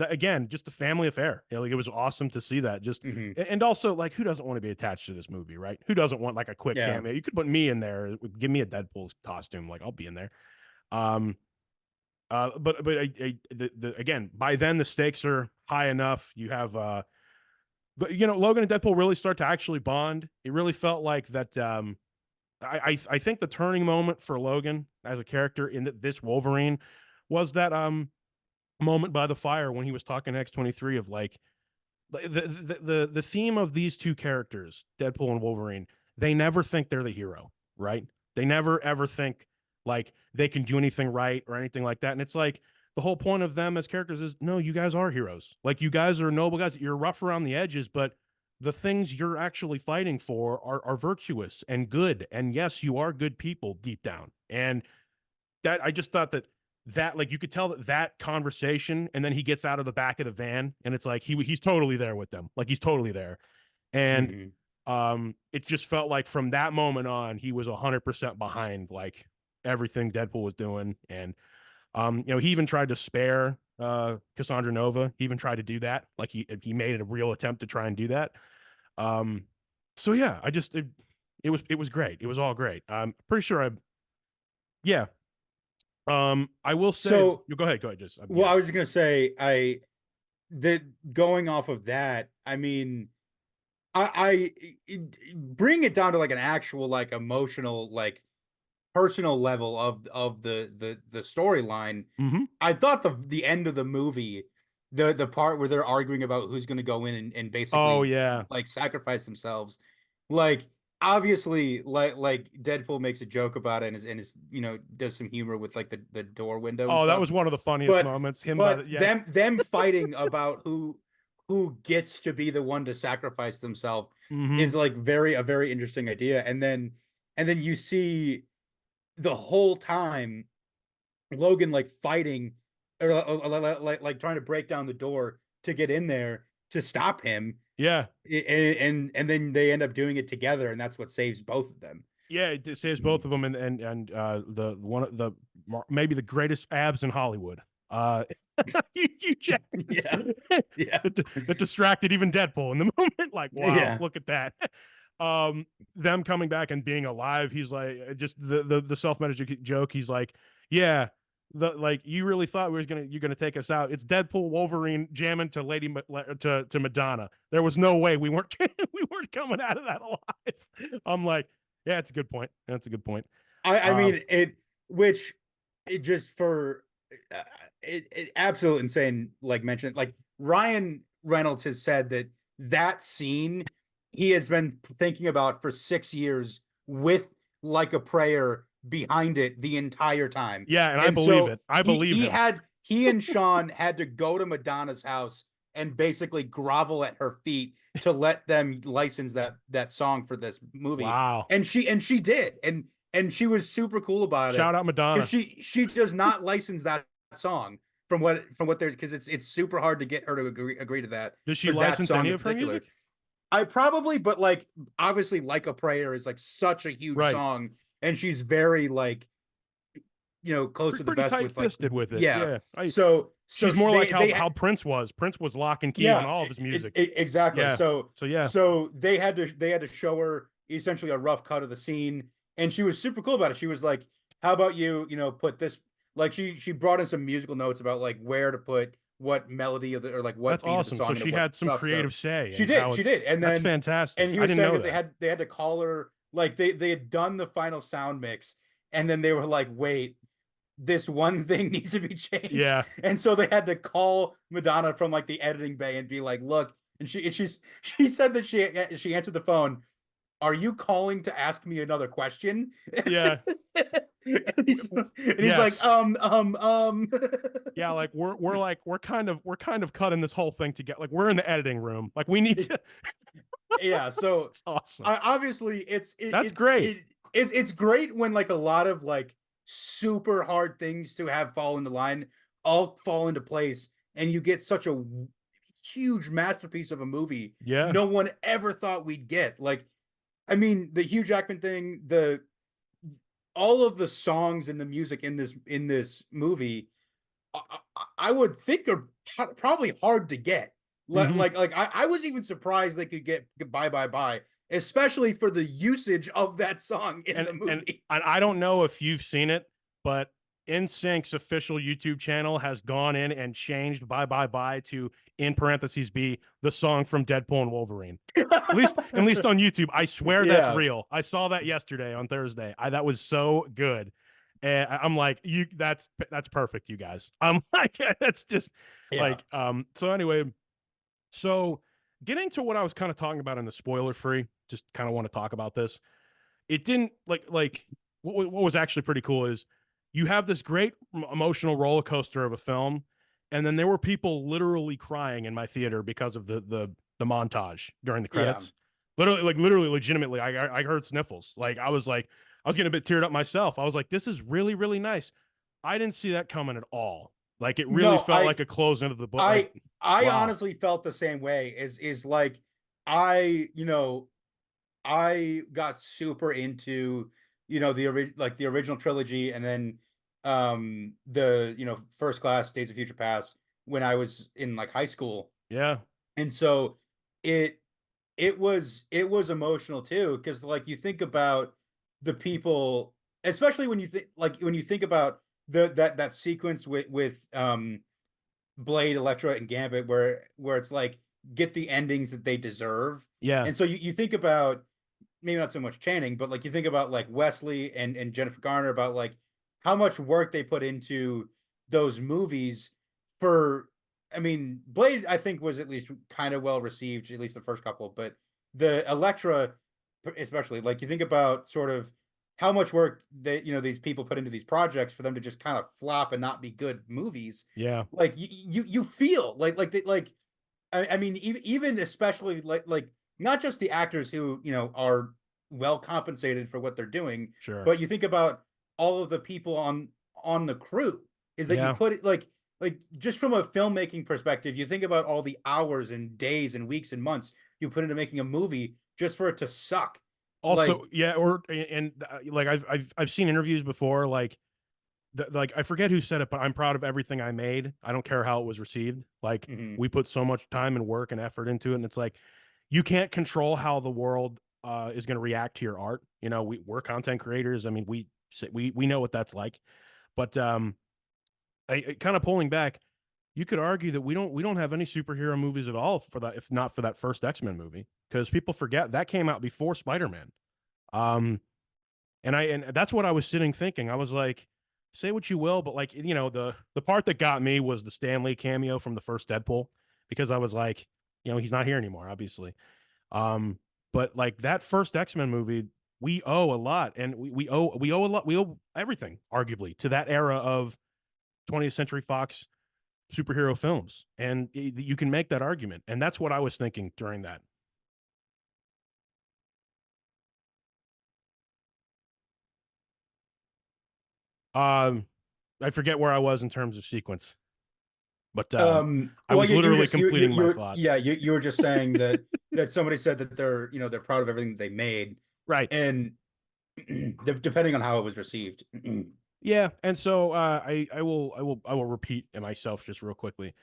B: again, just a family affair. You know, like it was awesome to see that. Just
A: hmm
B: and also like who doesn't want to be attached to this movie, right? Who doesn't want like a quick
A: yeah,
B: cameo? You could put me in there, give me a Deadpool costume, like I'll be in there. Um, but again, by then the stakes are high enough. You have but you know, Logan and Deadpool really start to actually bond. It really felt like that. I think the turning moment for Logan as a character in this Wolverine was that moment by the fire when he was talking to X-23 of like the theme of these two characters, Deadpool and Wolverine. They never think they're the hero, right? They never ever think like they can do anything right or anything like that. And it's like the whole point of them as characters is no, you guys are heroes. Like you guys are noble guys. You're rough around the edges, but the things you're actually fighting for are virtuous and good. And yes, you are good people deep down. And that I just thought that like you could tell that conversation, and then he gets out of the back of the van, and it's like he's totally there with them, like he's totally there, and
A: hmm
B: it just felt like from that moment on he was 100% behind like everything Deadpool was doing, and you know he even tried to spare Cassandra Nova. He even tried to do that, like he made a real attempt to try and do that. Um, so yeah, it was great. It was all great. I'm pretty sure yeah. I will say,
A: So
B: you go ahead, go ahead. Just
A: well,
B: yeah,
A: I was just gonna say I the going off of that. I mean, bring it down to like an actual like emotional like personal level of the storyline.
B: Hmm.
A: I thought the end of the movie, the part where they're arguing about who's going to go in and
B: Oh
A: basically
B: yeah.
A: like sacrifice themselves, like obviously like Deadpool makes a joke about it and is does some humor with like the door window and
B: Oh, that
A: stuff,
B: was one of the funniest
A: but
B: moments. Him by
A: but
B: the, yeah.
A: them fighting about who gets to be the one to sacrifice themselves
B: Hmm.
A: is like a very interesting idea. And then you see the whole time Logan like fighting or like trying to break down the door to get in there to stop him.
B: Yeah.
A: And then they end up doing it together, and that's what saves both of them.
B: Yeah, it saves both of them, and the one of the maybe the greatest abs in Hollywood. Hugh Jackman's
A: Yeah. Yeah.
B: that distracted even Deadpool in the moment. Like, wow,
A: Yeah.
B: look at that. Them coming back and being alive. He's like, just the self-made joke. He's like, yeah, the like you really thought you're gonna take us out. It's Deadpool Wolverine jamming to to Madonna. There was no way we weren't we weren't coming out of that alive. I'm like, yeah, it's a good point. That's a good point.
A: I
B: Um,
A: mean it, which it just for uh, it absolute insane. Like mentioned, like Ryan Reynolds has said that scene he has been thinking about for 6 years with like a prayer behind it the entire time.
B: yeah, and I
A: And
B: believe
A: so
B: it. I believe him.
A: he and Sean had to go to Madonna's house and basically grovel at her feet to let them license that song for this movie.
B: Wow.
A: And she did. And she was super cool about it
B: Shout out
A: because
B: Madonna.
A: she does not license that song from what there's because it's super hard to get her to agree to that
B: Does she
A: for that
B: license
A: song
B: any
A: in
B: of her
A: particular.
B: music?
A: I probably, but like obviously, like a prayer is like such a huge
B: Right.
A: song, and she's very like close to the
B: Pretty
A: vest
B: tight
A: with like
B: fisted with it.
A: yeah.
B: Yeah.
A: So
B: She's more like
A: they
B: how Prince was. Prince was lock and key on
A: yeah,
B: all of his music.
A: exactly.
B: Yeah.
A: So
B: So yeah.
A: so they had to show her essentially a rough cut of the scene, and she was super cool about it. She was like, "How about put this?" Like she brought in some musical notes about like where to put what melody of the or like
B: That's
A: what beat of the
B: awesome. So
A: song and
B: she
A: what
B: had some
A: stuff. So
B: creative say
A: she
B: and
A: did,
B: how it
A: she did, and
B: that's
A: then
B: fantastic.
A: he
B: I
A: was
B: didn't
A: saying
B: know
A: that
B: that.
A: they had to call her like they had done the final sound mix, and then they were like, "Wait, this one thing needs to be changed."
B: Yeah.
A: And so they had to call Madonna from like the editing bay and be like, "Look," and she said that she answered the phone. "Are you calling to ask me another question?"
B: Yeah.
A: And he's like,
B: Yes. Yeah, like we're kind of cutting this whole thing together. Like we're in the editing room. Like we need to
A: Yeah. So
B: it's awesome.
A: obviously
B: That's great.
A: it's great when like a lot of like super hard things to have fall into line all fall into place, and you get such a huge masterpiece of a movie
B: Yeah.
A: no one ever thought we'd get. Like, I mean, the Hugh Jackman thing, the all of the songs and the music in this movie, I would think are probably hard to get.
B: Hmm.
A: I was even surprised they could get "Bye Bye Bye," especially for the usage of that song in the
B: And
A: movie.
B: I don't know if you've seen it, but NSYNC's official YouTube channel has gone in and changed "Bye Bye Bye" to in parentheses be the song from Deadpool and Wolverine. At least on YouTube. I swear that's
A: Yeah,
B: real. I saw that yesterday on Thursday. That was so good. And I'm like, that's perfect, you guys. I'm like, that's just
A: yeah,
B: like so anyway, so getting to what I was kind of talking about in the spoiler free, just kind of want to talk about this. It didn't like what was actually pretty cool is you have this great emotional roller coaster of a film, and then there were people literally crying in my theater because of the montage during the
A: yeah.
B: credits. Literally, legitimately, I heard sniffles. I was getting a bit teared up myself. I was like, this is really really nice. I didn't see that coming at all. Like it really
A: No,
B: felt like a close into the book. Like
A: I I
B: wow,
A: honestly felt the same way. Is like I I got super into the original trilogy, and then the First Class, Days of Future Past when I was in like high school.
B: yeah,
A: And so it it was emotional too, because like you think about the people, especially when you think about that sequence with Blade, Electra, and Gambit, where it's like get the endings that they deserve.
B: Yeah,
A: And so you think about, maybe not so much Channing, but like you think about like Wesley and Jennifer Garner, about like how much work they put into those movies for, I mean, Blade, I think, was at least kind of well received, at least the first couple, but the Elektra, especially, like you think about sort of how much work that, these people put into these projects for them to just kind of flop and not be good movies.
B: yeah,
A: Like you feel like I mean, even especially like not just the actors who are well compensated for what they're doing,
B: sure.
A: but you think about all of the people on the crew. Is that you
B: Yeah.
A: put it like just from a filmmaking perspective, you think about all the hours and days and weeks and months you put into making a movie just for it to suck. Like,
B: Also, yeah, or and like I've seen interviews before, like like I forget who said it, but I'm proud of everything I made. I don't care how it was received. Like
A: mhm,
B: we put so much time and work and effort into it, and it's like you can't control how the world is going to react to your art. You know, we're content creators. I mean, we know what that's like. But kind of pulling back, you could argue that we don't have any superhero movies at all for that, if not for that first X-Men movie, because people forget that came out before Spider-Man. Um, and that's what I was sitting thinking. I was like, say what you will, but like, the part that got me was the Stan Lee cameo from the first Deadpool, because I was like, he's not here anymore, obviously. Um, but like that first X-Men movie, we owe a lot, and we owe a lot, we owe everything, arguably, to that era of 20th Century Fox superhero films. And you can make that argument. And that's what I was thinking during that. Um, I forget where I was in terms of sequence, but I
A: well,
B: was
A: you were
B: literally
A: just
B: completing my thought.
A: yeah, you were just saying that somebody said that they're proud of everything that they made,
B: Right.
A: and depending on how it was received.
B: Yeah. And so I will repeat myself just real quickly.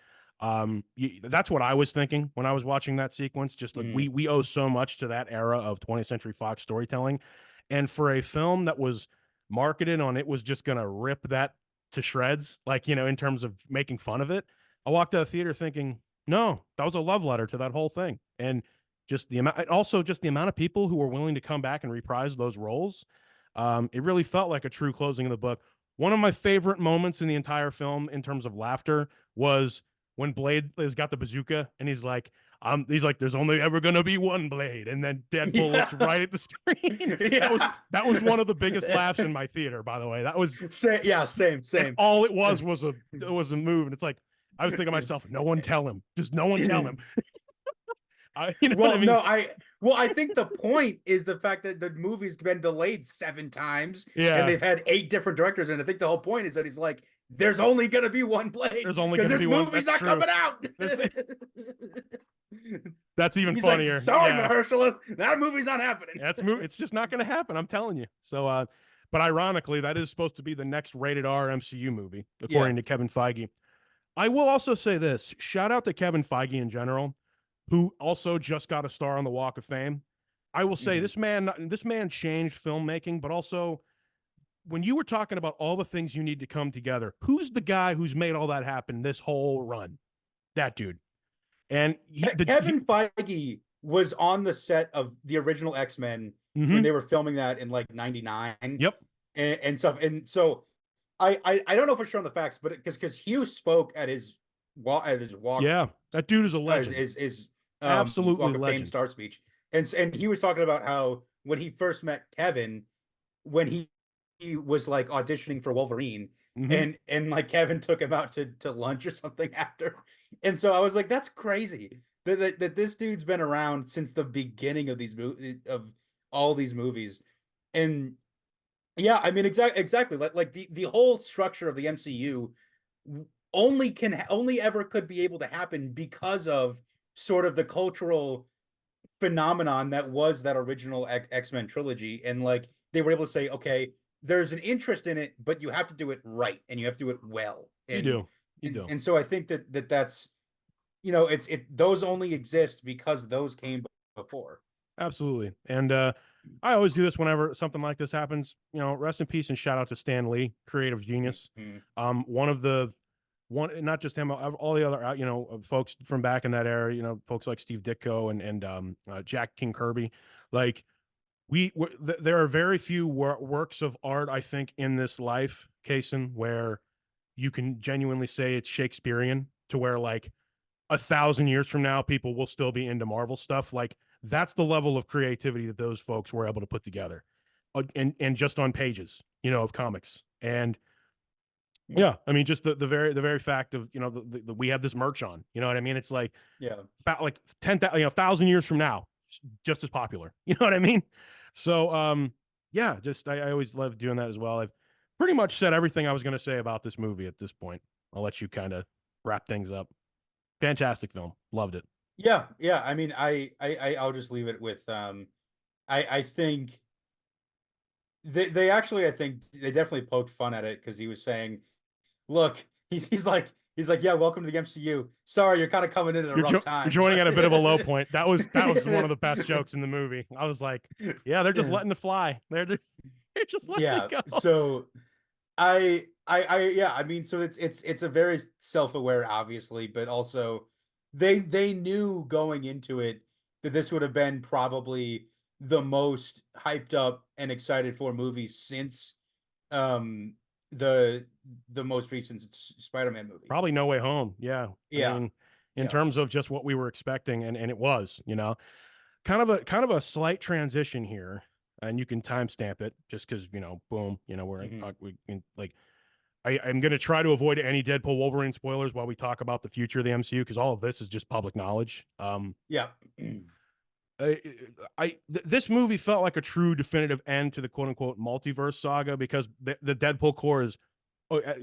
B: That's what I was thinking when I was watching that sequence. Just like
A: Mhm.
B: we owe so much to that era of 20th Century Fox storytelling, and for a film that was marketed on it was just gonna rip that to shreds, like in terms of making fun of it. I walked out of the theater thinking, no, that was a love letter to that whole thing, and just the amount, also just the amount of people who were willing to come back and reprise those roles. It really felt like a true closing of the book. One of my favorite moments in the entire film in terms of laughter was when Blade has got the bazooka and he's like, there's only ever gonna be one Blade, and then Deadpool looks
A: Yeah.
B: right at the screen.
A: Yeah.
B: That was one of the biggest laughs in my theater, by the way. That was,
A: Yeah, same,
B: and
A: same.
B: all it was a move, and it's like I was thinking to myself, no one tell him, just no one tell him. You know what I
A: Well,
B: mean?
A: no, I think the point is the fact that the movie's been delayed 7 times and
B: Yeah,
A: they've had 8 different directors, and I think the whole point is that he's like, there's only gonna be one Blade
B: there's only
A: because
B: gonna
A: this
B: be one.
A: movie's
B: That's
A: not
B: true.
A: coming out.
B: That's even
A: He's like,
B: funnier.
A: sorry,
B: Yeah.
A: Mahershala, that movie's not happening.
B: It's just not going to happen. I'm telling you. So, but ironically, that is supposed to be the next rated R MCU movie,
A: Yeah.
B: according to Kevin Feige. I will also say this: shout out to Kevin Feige in general, who also just got a star on the Walk of Fame. I will say
A: Mhm.
B: this man changed filmmaking, but also when you were talking about all the things you need to come together, who's the guy who's made all that happen this whole run? That dude. And
A: Kevin Feige was on the set of the original X-Men when
B: mm-hmm,
A: they were filming that in like '99
B: yep,
A: and stuff. And so I don't know for sure on the facts, but because Hugh spoke at his walk
B: yeah, that dude is a
A: his
B: legend,
A: Walk
B: absolutely
A: of Fame
B: legend.
A: star speech, and he was talking about how when he first met Kevin, when he was like auditioning for Wolverine,
B: Mm-hmm.
A: and like Kevin took him out to lunch or something after, and so I was like, that's crazy that this dude's been around since the beginning of of all these movies, and yeah, I mean exactly like the whole structure of the MCU only ever could be able to happen because of sort of the cultural phenomenon that was that original X-Men trilogy, and like they were able to say, okay, there's an interest in it, but you have to do it right and you have to do it well.
B: You do. You do.
A: And so I think that's those only exist because those came before.
B: Absolutely. And I always do this whenever something like this happens. Rest in peace and shout out to Stan Lee, creative genius.
A: Mhm.
B: One of the one, not just him, all the other folks from back in that era, folks like Steve Ditko and Jack King Kirby, like there are very few works of art, I think, in this life, Casen, where you can genuinely say it's Shakespearean, to where like 1,000 years from now people will still be into Marvel stuff. Like that's the level of creativity that those folks were able to put together, and just on pages, of comics. And yeah, I mean, just the very fact of we have this merch on, you know what I mean? It's like,
A: Yeah.
B: like 1,000 years from now, just as popular. You know what I mean? So yeah, just I always love doing that as well. I've pretty much said everything I was going to say about this movie at this point. I'll let you kind of wrap things up. Fantastic film, loved it.
A: Yeah, yeah. I mean, I'll just leave it with I think they actually, I think they definitely poked fun at it because he was saying, look, he's like, yeah, welcome to the MCU. Sorry, you're kind of coming in at a rough time.
B: You're joining at a bit of a low point. That was one of the best jokes in the movie. I was like, yeah, they're just letting it fly. They're just letting it go.
A: So yeah, I mean, so it's a very self-aware, obviously, but also they knew going into it that this would have been probably the most hyped up and excited for movie since um the most recent Spider-Man movie.
B: Probably No Way Home. Yeah.
A: Yeah.
B: I mean, in terms of just what we were expecting, and it was, kind of a slight transition here, and you can timestamp it just because, boom, we're like, I'm going to try to avoid any Deadpool Wolverine spoilers while we talk about the future of the MCU, because all of this is just public knowledge.
A: Yeah.
B: This movie felt like a true definitive end to the quote unquote multiverse saga, because the Deadpool core is,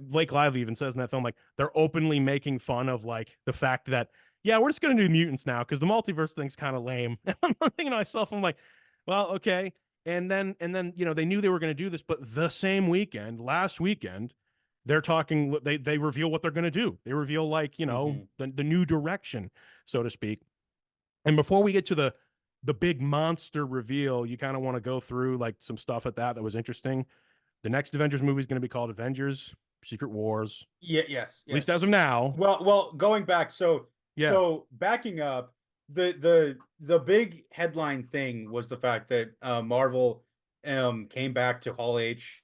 B: Blake Lively even says in that film, like they're openly making fun of like the fact that, yeah, we're just going to do mutants now because the multiverse thing's kind of lame. I'm thinking to myself, I'm like, well, okay. And then they knew they were going to do this, but the same weekend, last weekend, they're talking, they reveal what they're going to do. They reveal like, the new direction, so to speak. And before we get to the big monster reveal, you kind of want to go through like some stuff at that was interesting. The next Avengers movie is going to be called Avengers Secret Wars.
A: Yeah, yes.
B: At least as of now.
A: Well, going back, so backing up, the big headline thing was the fact that Marvel came back to Hall H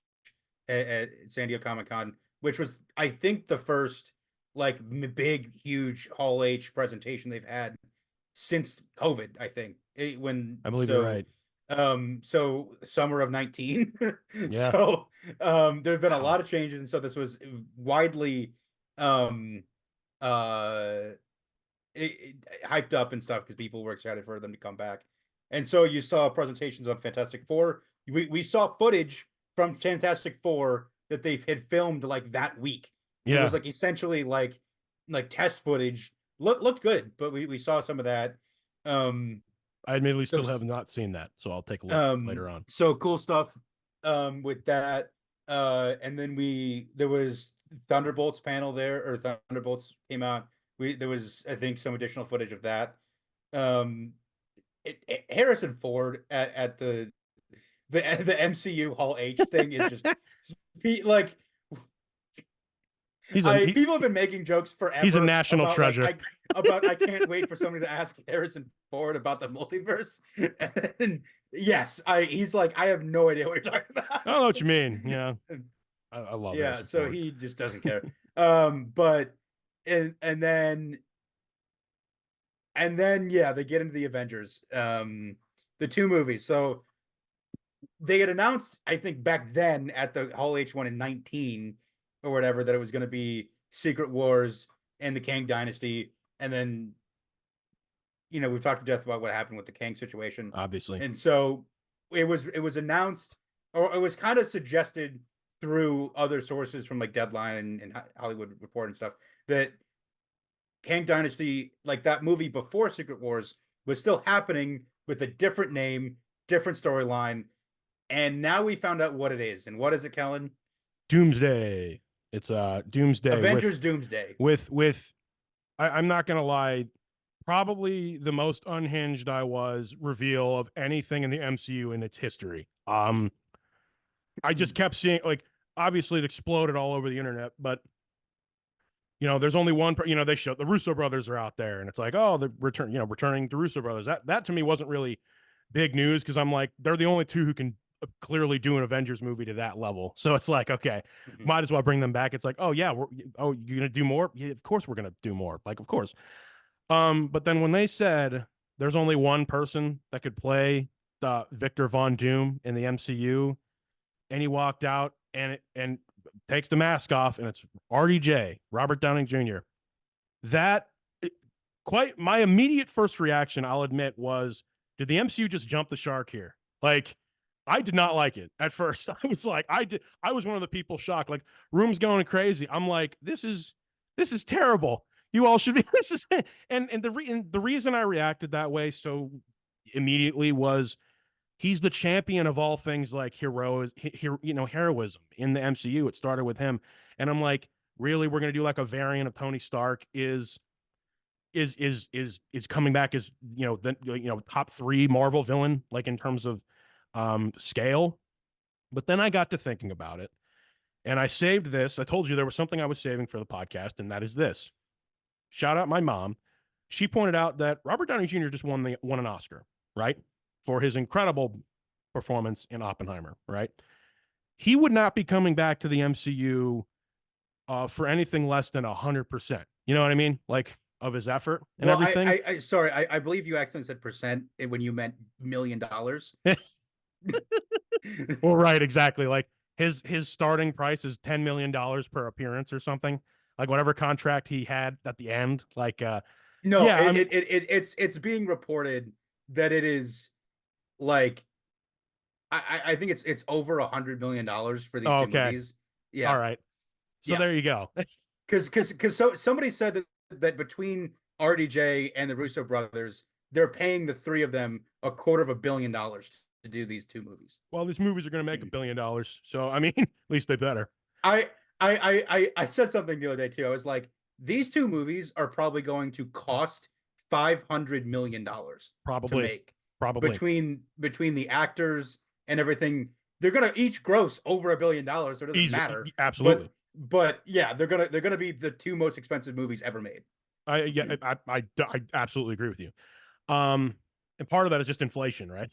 A: at San Diego Comic-Con, which was, I think, the first like big, huge Hall H presentation they've had since COVID, I think. I believe
B: you're right.
A: So summer of 19.
B: Yeah.
A: So there have been a lot of changes, and so this was widely hyped up and stuff because people were excited for them to come back. And so you saw presentations on Fantastic Four. We saw footage from Fantastic Four that they had filmed like that week.
B: Yeah.
A: It was like essentially like test footage. Looked good, but we saw some of that.
B: I admittedly still have not seen that, so I'll take a look later on.
A: So cool stuff with that. And then there was Thunderbolts panel there, or Thunderbolts came out. There was, I think, some additional footage of that. Harrison Ford at the MCU Hall H thing is just like, people have been making jokes forever.
B: He's a national treasure.
A: I can't wait for somebody to ask Harrison Ford about the multiverse. And yes, he's like, I have no idea what you're talking about.
B: I don't know what you mean. Yeah, I love it.
A: Yeah, so he just doesn't care. But and then yeah, they get into the Avengers, the two movies. So they had announced, I think back then at the Hall H one in 19 or whatever, that it was going to be Secret Wars and the Kang Dynasty, and then we've talked to death about what happened with the Kang situation,
B: obviously,
A: and so it was announced, or it was kind of suggested through other sources from like Deadline and Hollywood Report and stuff, that Kang Dynasty, like that movie before Secret Wars, was still happening with a different name, different storyline, and now we found out what it is. And what is it, Kellan?
B: Doomsday. It's Doomsday.
A: Avengers Doomsday.
B: With I'm not gonna lie, probably the most unhinged I was reveal of anything in the MCU in its history. I just kept seeing, like, obviously it exploded all over the internet, but there's only one, they show the Russo brothers are out there, and it's like, oh, the returning the Russo brothers. That to me wasn't really big news, because I'm like, they're the only two who can clearly do an Avengers movie to that level. So it's like, okay, might as well bring them back. It's like, oh yeah, you're gonna do more? Yeah, of course we're gonna do more. Like, of course. But then when they said there's only one person that could play Victor Von Doom in the MCU, and he walked out and takes the mask off, and it's RDJ, Robert Downey Jr. That quite my immediate first reaction, I'll admit, was, did the MCU just jump the shark here? Like, I did not like it at first. I was like, I was one of the people shocked. Like, room's going crazy. I'm like, this is terrible. You all should be. This is and the reason I reacted that way so immediately was, he's the champion of all things like heroism in the MCU. It started with him, and I'm like, really, we're gonna do like a variant of Tony Stark is coming back as the top 3 Marvel villain, like in terms of scale. But then I got to thinking about it, and I saved this. I told you there was something I was saving for the podcast, and that is this. Shout out my mom. She pointed out that Robert Downey Jr. just won an Oscar, right? For his incredible performance in Oppenheimer, right? He would not be coming back to the MCU for anything less than 100%. You know what I mean? Like, of his effort and everything.
A: Sorry, I believe you accidentally said percent when you meant $1 million.
B: Well, right, exactly. Like his starting price is $10 million per appearance or something. Like whatever contract he had at the end. Like
A: no, yeah, it's being reported that it is like I think it's over $100 million for these two movies. Yeah.
B: All right. So there you go.
A: Because somebody said that between RDJ and the Russo brothers, they're paying the 3 of them $250 million to do these 2 movies.
B: Well, these movies are going to make $1 billion, so I mean, at least they better.
A: I said something the other day too. I was like, these 2 movies are probably going to cost $500 million
B: probably
A: to make.
B: Probably
A: between the actors and everything. They're gonna each gross over $1 billion, so it doesn't matter.
B: Absolutely.
A: But yeah, they're gonna be the 2 most expensive movies ever made.
B: I absolutely agree with you. And part of that is just inflation, right?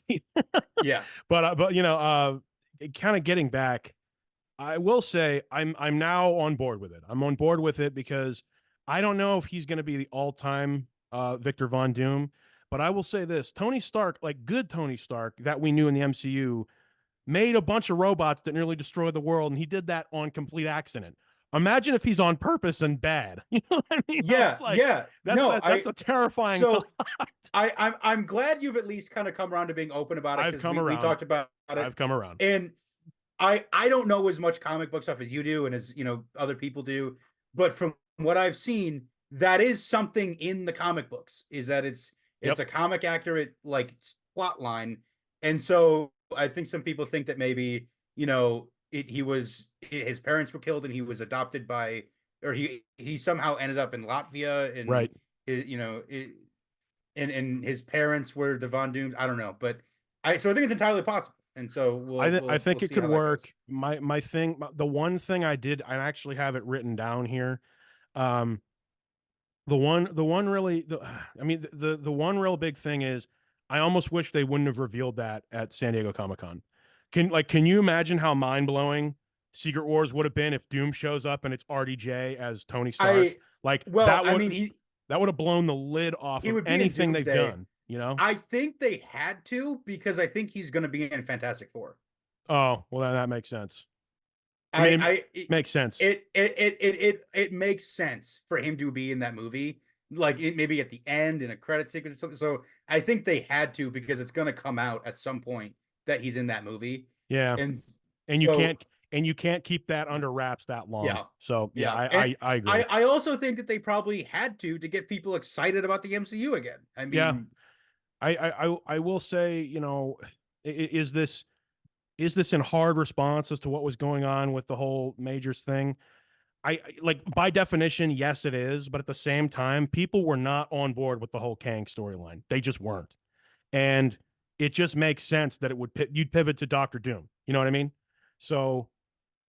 A: Yeah.
B: But kind of getting back, I will say I'm now on board with it. I'm on board with it because I don't know if he's going to be the all-time Victor Von Doom, but I will say this: Tony Stark, like good Tony Stark that we knew in the MCU, made a bunch of robots that nearly destroyed the world, and he did that on complete accident. Imagine if he's on purpose and bad. You know what I mean?
A: Yeah,
B: That's a terrifying thought.
A: I'm glad you've at least kind of come around to being open about it, because we talked about it.
B: I've come around.
A: And I don't know as much comic book stuff as you do and as other people do, but from what I've seen, that is something in the comic books, is that it's a comic accurate like plot line. And so I think some people think that maybe his parents were killed and he was adopted by, or he somehow ended up in Latvia, and
B: right,
A: and his parents were the Von Dooms. I don't know, but I think it's entirely possible. And so
B: I think it could work. My thing, the one thing I actually have it written down here. The one real big thing is, I almost wish they wouldn't have revealed that at San Diego Comic-Con. Can you imagine how mind-blowing Secret Wars would have been if Doom shows up and it's RDJ as Tony Stark? That would have blown the lid off of anything they've done.
A: I think they had to, because I think he's going to be in Fantastic Four.
B: Oh, well, that makes sense. It makes sense.
A: It makes sense for him to be in that movie, like maybe at the end in a credit sequence or something. So I think they had to, because it's going to come out at some point that he's in that movie.
B: Yeah, and you can't keep that under wraps that long. Yeah. So I agree.
A: I also think that they probably had to get people excited about the MCU again. I mean,
B: I will say, is this in hard response as to what was going on with the whole Majors thing? I like, by definition, yes, it is. But at the same time, people were not on board with the whole Kang storyline. They just weren't. And it just makes sense that you'd pivot to Dr. Doom. You know what I mean? So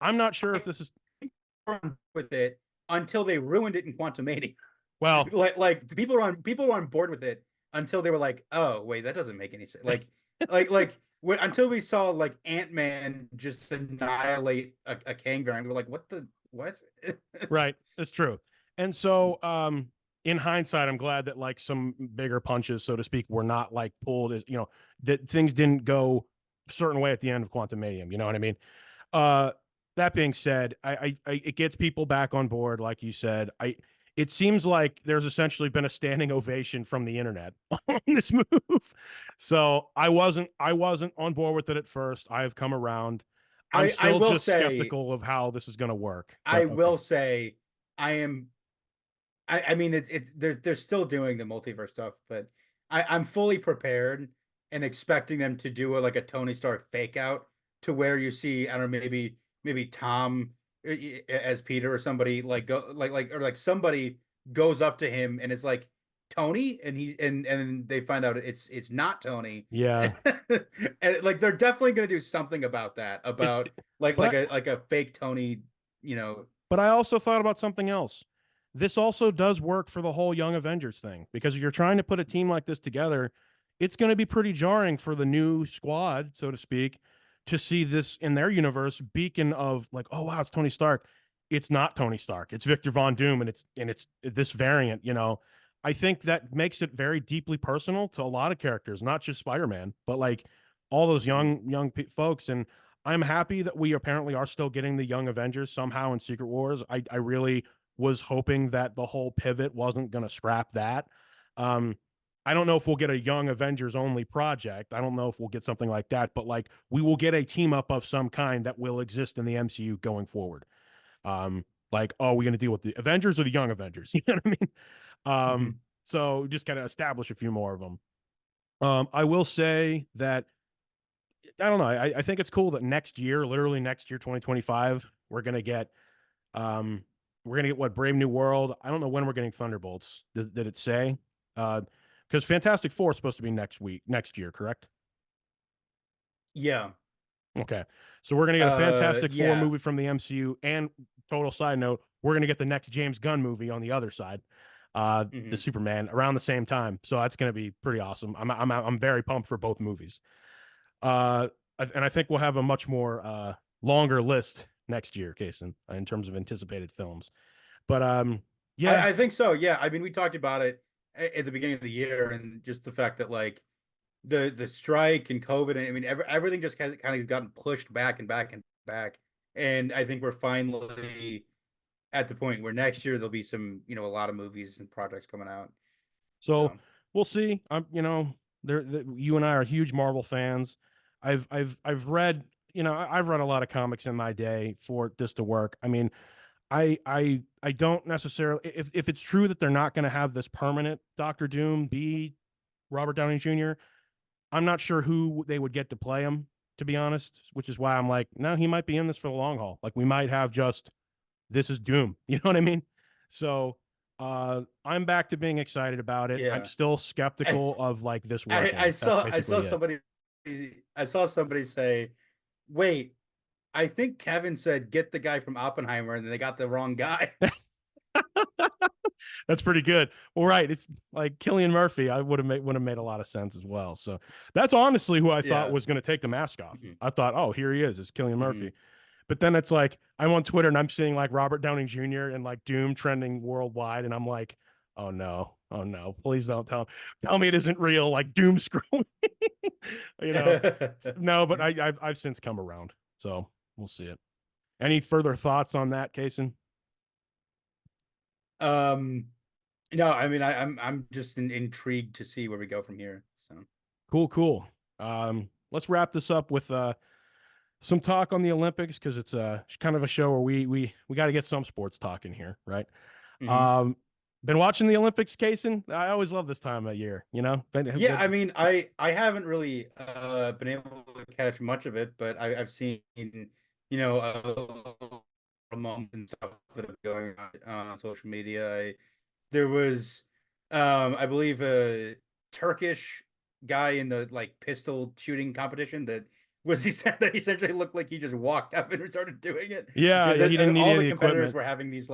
B: I'm not sure if this is
A: with it, until they ruined it in Quantumania.
B: Well,
A: like people were on board with it until they were like, oh wait, that doesn't make any sense. Until we saw like Ant-Man just annihilate a Kang variant, we were like, what?
B: right, that's true. And so, in hindsight, I'm glad that like some bigger punches, so to speak, were not like pulled as that things didn't go a certain way at the end of Quantumanium. You know what I mean? Uh, that being said, it gets people back on board, like you said. It seems like there's essentially been a standing ovation from the internet on this move. So I wasn't on board with it at first. I have come around. I'm
A: I
B: still
A: will
B: just
A: say,
B: skeptical of how this is going to work.
A: I
B: But okay.
A: will say, I am. I mean, it's they're still doing the multiverse stuff, but I'm fully prepared and expecting them to do like a Tony Stark fake out to where you see, I don't know, maybe Tom as Peter or somebody like go or like somebody goes up to him and it's like Tony, and and they find out it's not Tony.
B: Yeah.
A: And like they're definitely gonna do something about that,
B: It's
A: about
B: but
A: like a fake Tony, you know.
B: But I also thought about something else. This also does work for the whole Young Avengers thing, because if you're trying to put a team like this together, it's going to be pretty jarring for the new squad, so to speak, to see this in their universe beacon of like, oh wow, it's Tony Stark. It's not Tony Stark. It's Victor Von Doom, and it's this variant. I think that makes it very deeply personal to a lot of characters, not just Spider-Man, but like all those young folks. And I'm happy that we apparently are still getting the Young Avengers somehow in Secret Wars. I really was hoping that the whole pivot wasn't going to scrap that. Um, I don't know if we'll get a Young Avengers only project. I don't know if we'll get something like that, but like we will get a team up of some kind that will exist in the MCU going forward. Like, oh, we're going to deal with the Avengers or the Young Avengers. You know what I mean?
A: Mhm.
B: So just kind of establish a few more of them. I will say that I don't know. I think it's cool that next year, literally next year, 2025, we're gonna get what, Brave New World. I don't know when we're getting Thunderbolts. Did it say? Because Fantastic Four is supposed to be next year, correct?
A: Yeah.
B: Okay, so we're gonna get a Fantastic Four
A: Yeah.
B: movie from the MCU, and total side note, we're gonna get the next James Gunn movie on the other side, the
A: Mhm.
B: Superman, around the same time. So that's gonna be pretty awesome. I'm very pumped for both movies. Uh, and I think we'll have a much more longer list next year, Casen, in terms of anticipated films. But yeah,
A: I think so. Yeah. I mean, we talked about it at the beginning of the year, and just the fact that like the strike and COVID, and I mean everything just kind of gotten pushed back and back and back. And I think we're finally at the point where next year there'll be some, a lot of movies and projects coming out.
B: so
A: So
B: we'll see. You and I are huge Marvel fans. I've read, I've read a lot of comics in my day for this to work. I mean, I don't necessarily, if it's true that they're not going to have this permanent Doctor Doom be Robert Downey Jr., I'm not sure who they would get to play him, to be honest, which is why I'm like, no, he might be in this for the long haul. Like we might have just this is Doom. You know what I mean? So I'm back to being excited about it. I'm
A: yeah.
B: still skeptical of like this
A: I
B: working. That's
A: I
B: basically
A: saw
B: it.
A: somebody I saw somebody say, "Wait, I think Kevin said get the guy from Oppenheimer, and then they got the wrong guy."
B: That's pretty good. Well, right. It's like Killian Murphy. I would have made a lot of sense as well. So that's honestly who I thought
A: Yeah.
B: was going to take the mask off.
A: Mhm.
B: I thought, oh, here he is. It's Killian Murphy.
A: Mhm.
B: But then it's like I'm on Twitter and I'm seeing like Robert Downey Jr. and like Doom trending worldwide, and I'm like, oh no, please don't tell me it isn't real. Like Doom scrolling, you know. No, but I've since come around, so we'll see it. Any further thoughts on that, Casen?
A: um, no, I mean I'm just intrigued to see where we go from here. So
B: Cool. Let's wrap this up with some talk on the Olympics, because it's kind of a show where we got to get some sports talk in here, right?
A: mhm.
B: Um, been watching the Olympics, Casen. I always love this time of year.
A: Yeah, I mean, I haven't really been able to catch much of it, but I've seen, moments and stuff that are going on social media. There was, I believe, a Turkish guy in the like pistol shooting competition that was he said that he essentially looked like he just walked up and started doing it.
B: Yeah,
A: Because
B: he didn't need
A: all
B: any
A: the competitors
B: equipment.
A: were having these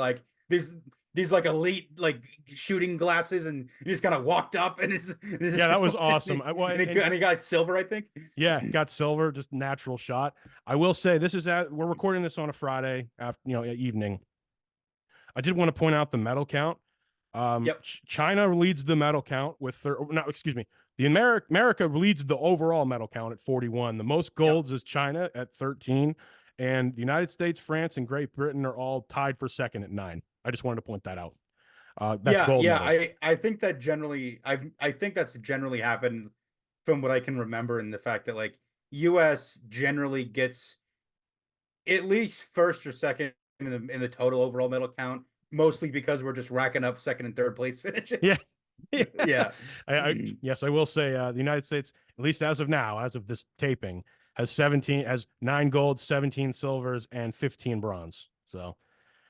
A: like elite like shooting glasses, and he just kind of walked up and
B: Yeah, that was awesome.
A: and he got silver, I think.
B: Yeah, got silver, just natural shot. I will say this is we're recording this on a Friday after evening. I did want to point out the medal count.
A: Yep.
B: China leads the medal count with no, excuse me. The America leads the overall medal count at 41. The most golds is China at 13, and the United States, France, and Great Britain are all tied for second at 9. I just wanted to point that out. That's gold medals.
A: I think that generally I think that's generally happened from what I can remember, in the fact that like US generally gets at least first or second in the total overall medal count, mostly because we're just racking up second and third place finishes.
B: Yeah.
A: Yeah.
B: Yes, I will say the United States, at least as of now, as of this taping, has 9 golds, 17 silvers, and 15 bronze. So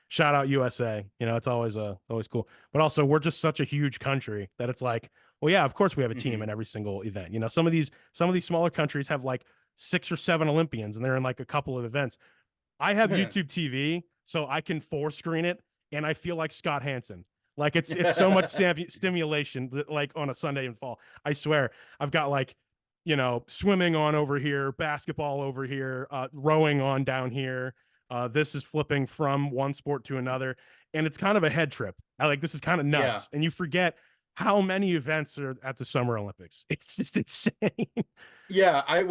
B: shout out USA. It's always cool. But also, we're just such a huge country that it's like, well, yeah, of course we have a team in every single event. Some of these smaller countries have like 6 or 7 Olympians, and they're in like a couple of events. I have YouTube TV, so I can 4-screen it, and I feel like Scott Hansen. Like it's so much stimulation, like on a Sunday in fall. I swear, I've got like, swimming on over here, basketball over here, rowing on down here. This is flipping from one sport to another, and it's kind of a head trip. This is kind of nuts, and you forget how many events are at the Summer Olympics. It's just insane.
A: Yeah, I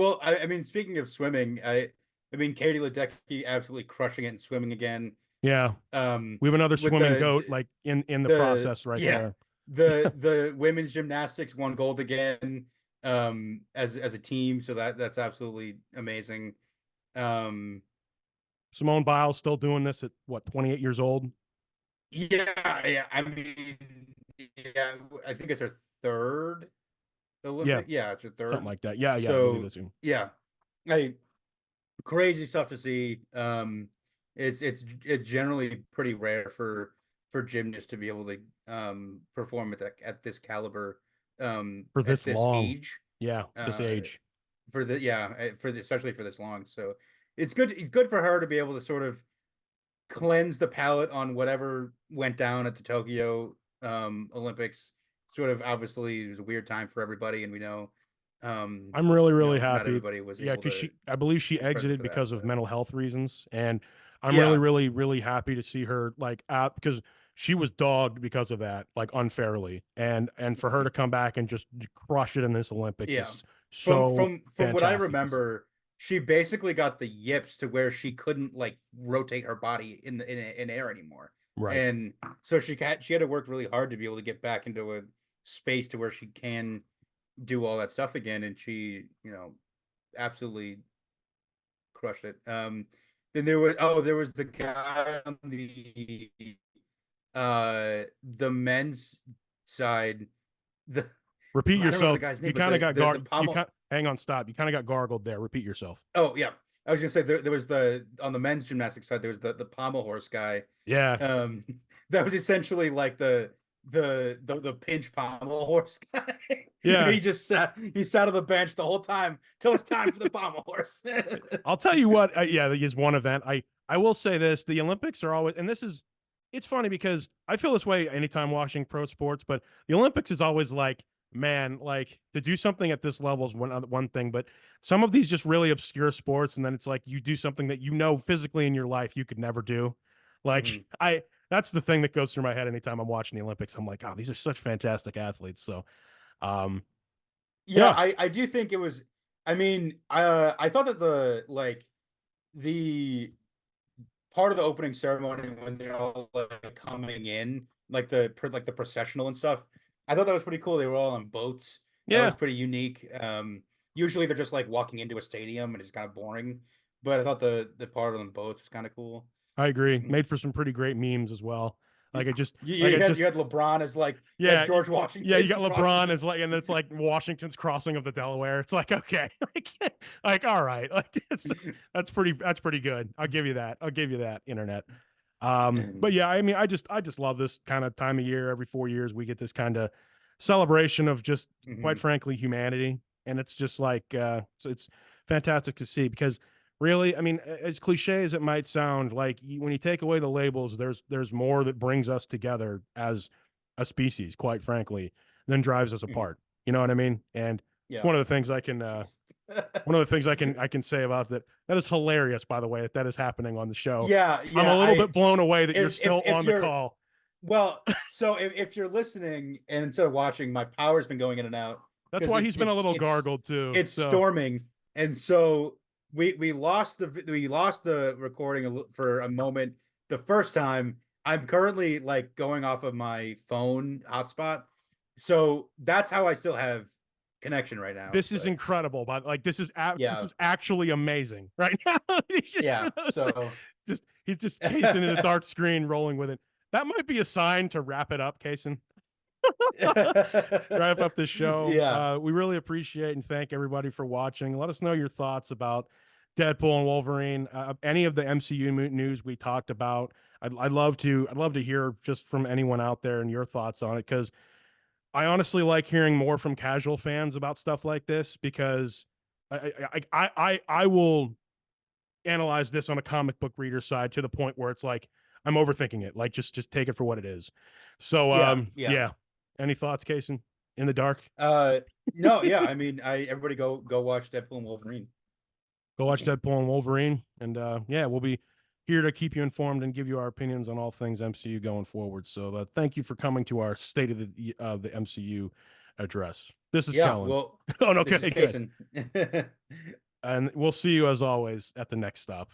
A: mean, speaking of swimming, I mean, Katie Ledecky absolutely crushing it in swimming again.
B: Yeah. We have another swimming goat like in the process right there.
A: The women's gymnastics won gold again as a team, so that's absolutely amazing.
B: Simone Biles still doing this at what, 28 years old?
A: Yeah, I mean, I think it's her third Olympic. Yeah, it's her third.
B: Something like that. Yeah,
A: so yeah, crazy stuff to see. It's generally pretty rare for gymnasts to be able to perform at this caliber
B: for this long
A: age.
B: Yeah, this age.
A: Especially for this long. So it's good for her to be able to sort of cleanse the palate on whatever went down at the Tokyo Olympics. Sort of, obviously it was a weird time for everybody, and we know
B: I'm really happy.
A: Not everybody was able
B: because I believe she exited because of mental health reasons, and I'm really happy to see her like out, because she was dogged because of that, like unfairly, and for her to come back and just crush it in this Olympics is so
A: from what I remember, she basically got the yips to where she couldn't like rotate her body in air anymore.
B: Right.
A: And so she had to work really hard to be able to get back into a space to where she can do all that stuff again, and she absolutely crushed it. Then there was the guy on the men's side.
B: Repeat yourself. You kind of got gargled. Hang on, stop. You kind of got gargled there. Repeat yourself.
A: Oh yeah, I was gonna say there was on the men's gymnastics side, there was the pommel horse guy.
B: Yeah.
A: That was essentially like the pinch pommel horse guy.
B: Yeah.
A: He sat on the bench the whole time till it's time for the pommel horse.
B: I'll tell you what. There's one event. I will say this: the Olympics are always, and it's funny because I feel this way anytime watching pro sports, but the Olympics is always like, man, like to do something at this level is one thing, but some of these just really obscure sports, and then it's like you do something that physically in your life you could never do. Like that's the thing that goes through my head anytime I'm watching the Olympics. I'm like, oh, these are such fantastic athletes. So,
A: I do think it was. I mean, I thought that the part of the opening ceremony when they're all like coming in, like the processional and stuff, I thought that was pretty cool. They were all on boats. That was pretty unique. Usually they're just like walking into a stadium and it's kind of boring, but I thought the part on the boats was kind of cool.
B: I agree. Made for some pretty great memes as well. Like
A: you had LeBron as like as George Washington.
B: Yeah, you got LeBron as like, and it's like Washington's crossing of the Delaware. It's like, okay, like all right, like that's pretty good. I'll give you that, internet. But yeah, I mean, I just love this kind of time of year. Every 4 years we get this kind of celebration of just quite frankly humanity, and it's just like so it's fantastic to see, because really, I mean, as cliche as it might sound, like when you take away the labels, there's more that brings us together as a species, quite frankly, than drives us
A: Mhm.
B: apart. You know what I mean? And it's
A: Yeah.
B: one of the things I can
A: Jeez.
B: one of the things I can say about that. That is hilarious, by the way, that is happening on the show.
A: Yeah,
B: I'm
A: yeah.
B: a little bit blown away that you're still
A: If
B: on the
A: you're
B: call.
A: well, so if you're listening and instead of watching, my power's been going in and out
B: That's
A: because
B: why he's been a little gargled too.
A: it's
B: So
A: storming, and so we lost the recording for a moment the first time. I'm currently like going off of my phone hotspot, so that's how I still have connection right now.
B: this is
A: But
B: incredible, but like this
A: yeah,
B: is actually amazing right now.
A: yeah. So
B: Just he's just casing in a dark screen, rolling with it. That might be a sign to wrap it up, Casen. Wrap up this show.
A: yeah,
B: We really appreciate and thank everybody for watching. Let us know your thoughts about Deadpool and Wolverine. Any of the MCU news we talked about. I'd love to hear just from anyone out there and your thoughts on it, because I honestly like hearing more from casual fans about stuff like this, because I will analyze this on a comic book reader side to the point where it's like I'm overthinking it. Like just take it for what it is. So
A: yeah, yeah.
B: yeah. Any thoughts, Casen? In the dark?
A: Uh, no, yeah. I mean, everybody go watch Deadpool and Wolverine.
B: Go watch Deadpool and Wolverine, and yeah, we'll be here to keep you informed and give you our opinions on all things MCU going forward. So thank you for coming to our State of the MCU address. This is
A: Yeah,
B: Kellan.
A: well,
B: Oh,
A: this is
B: okay, good.
A: Casen.
B: And we'll see you as always at the next stop.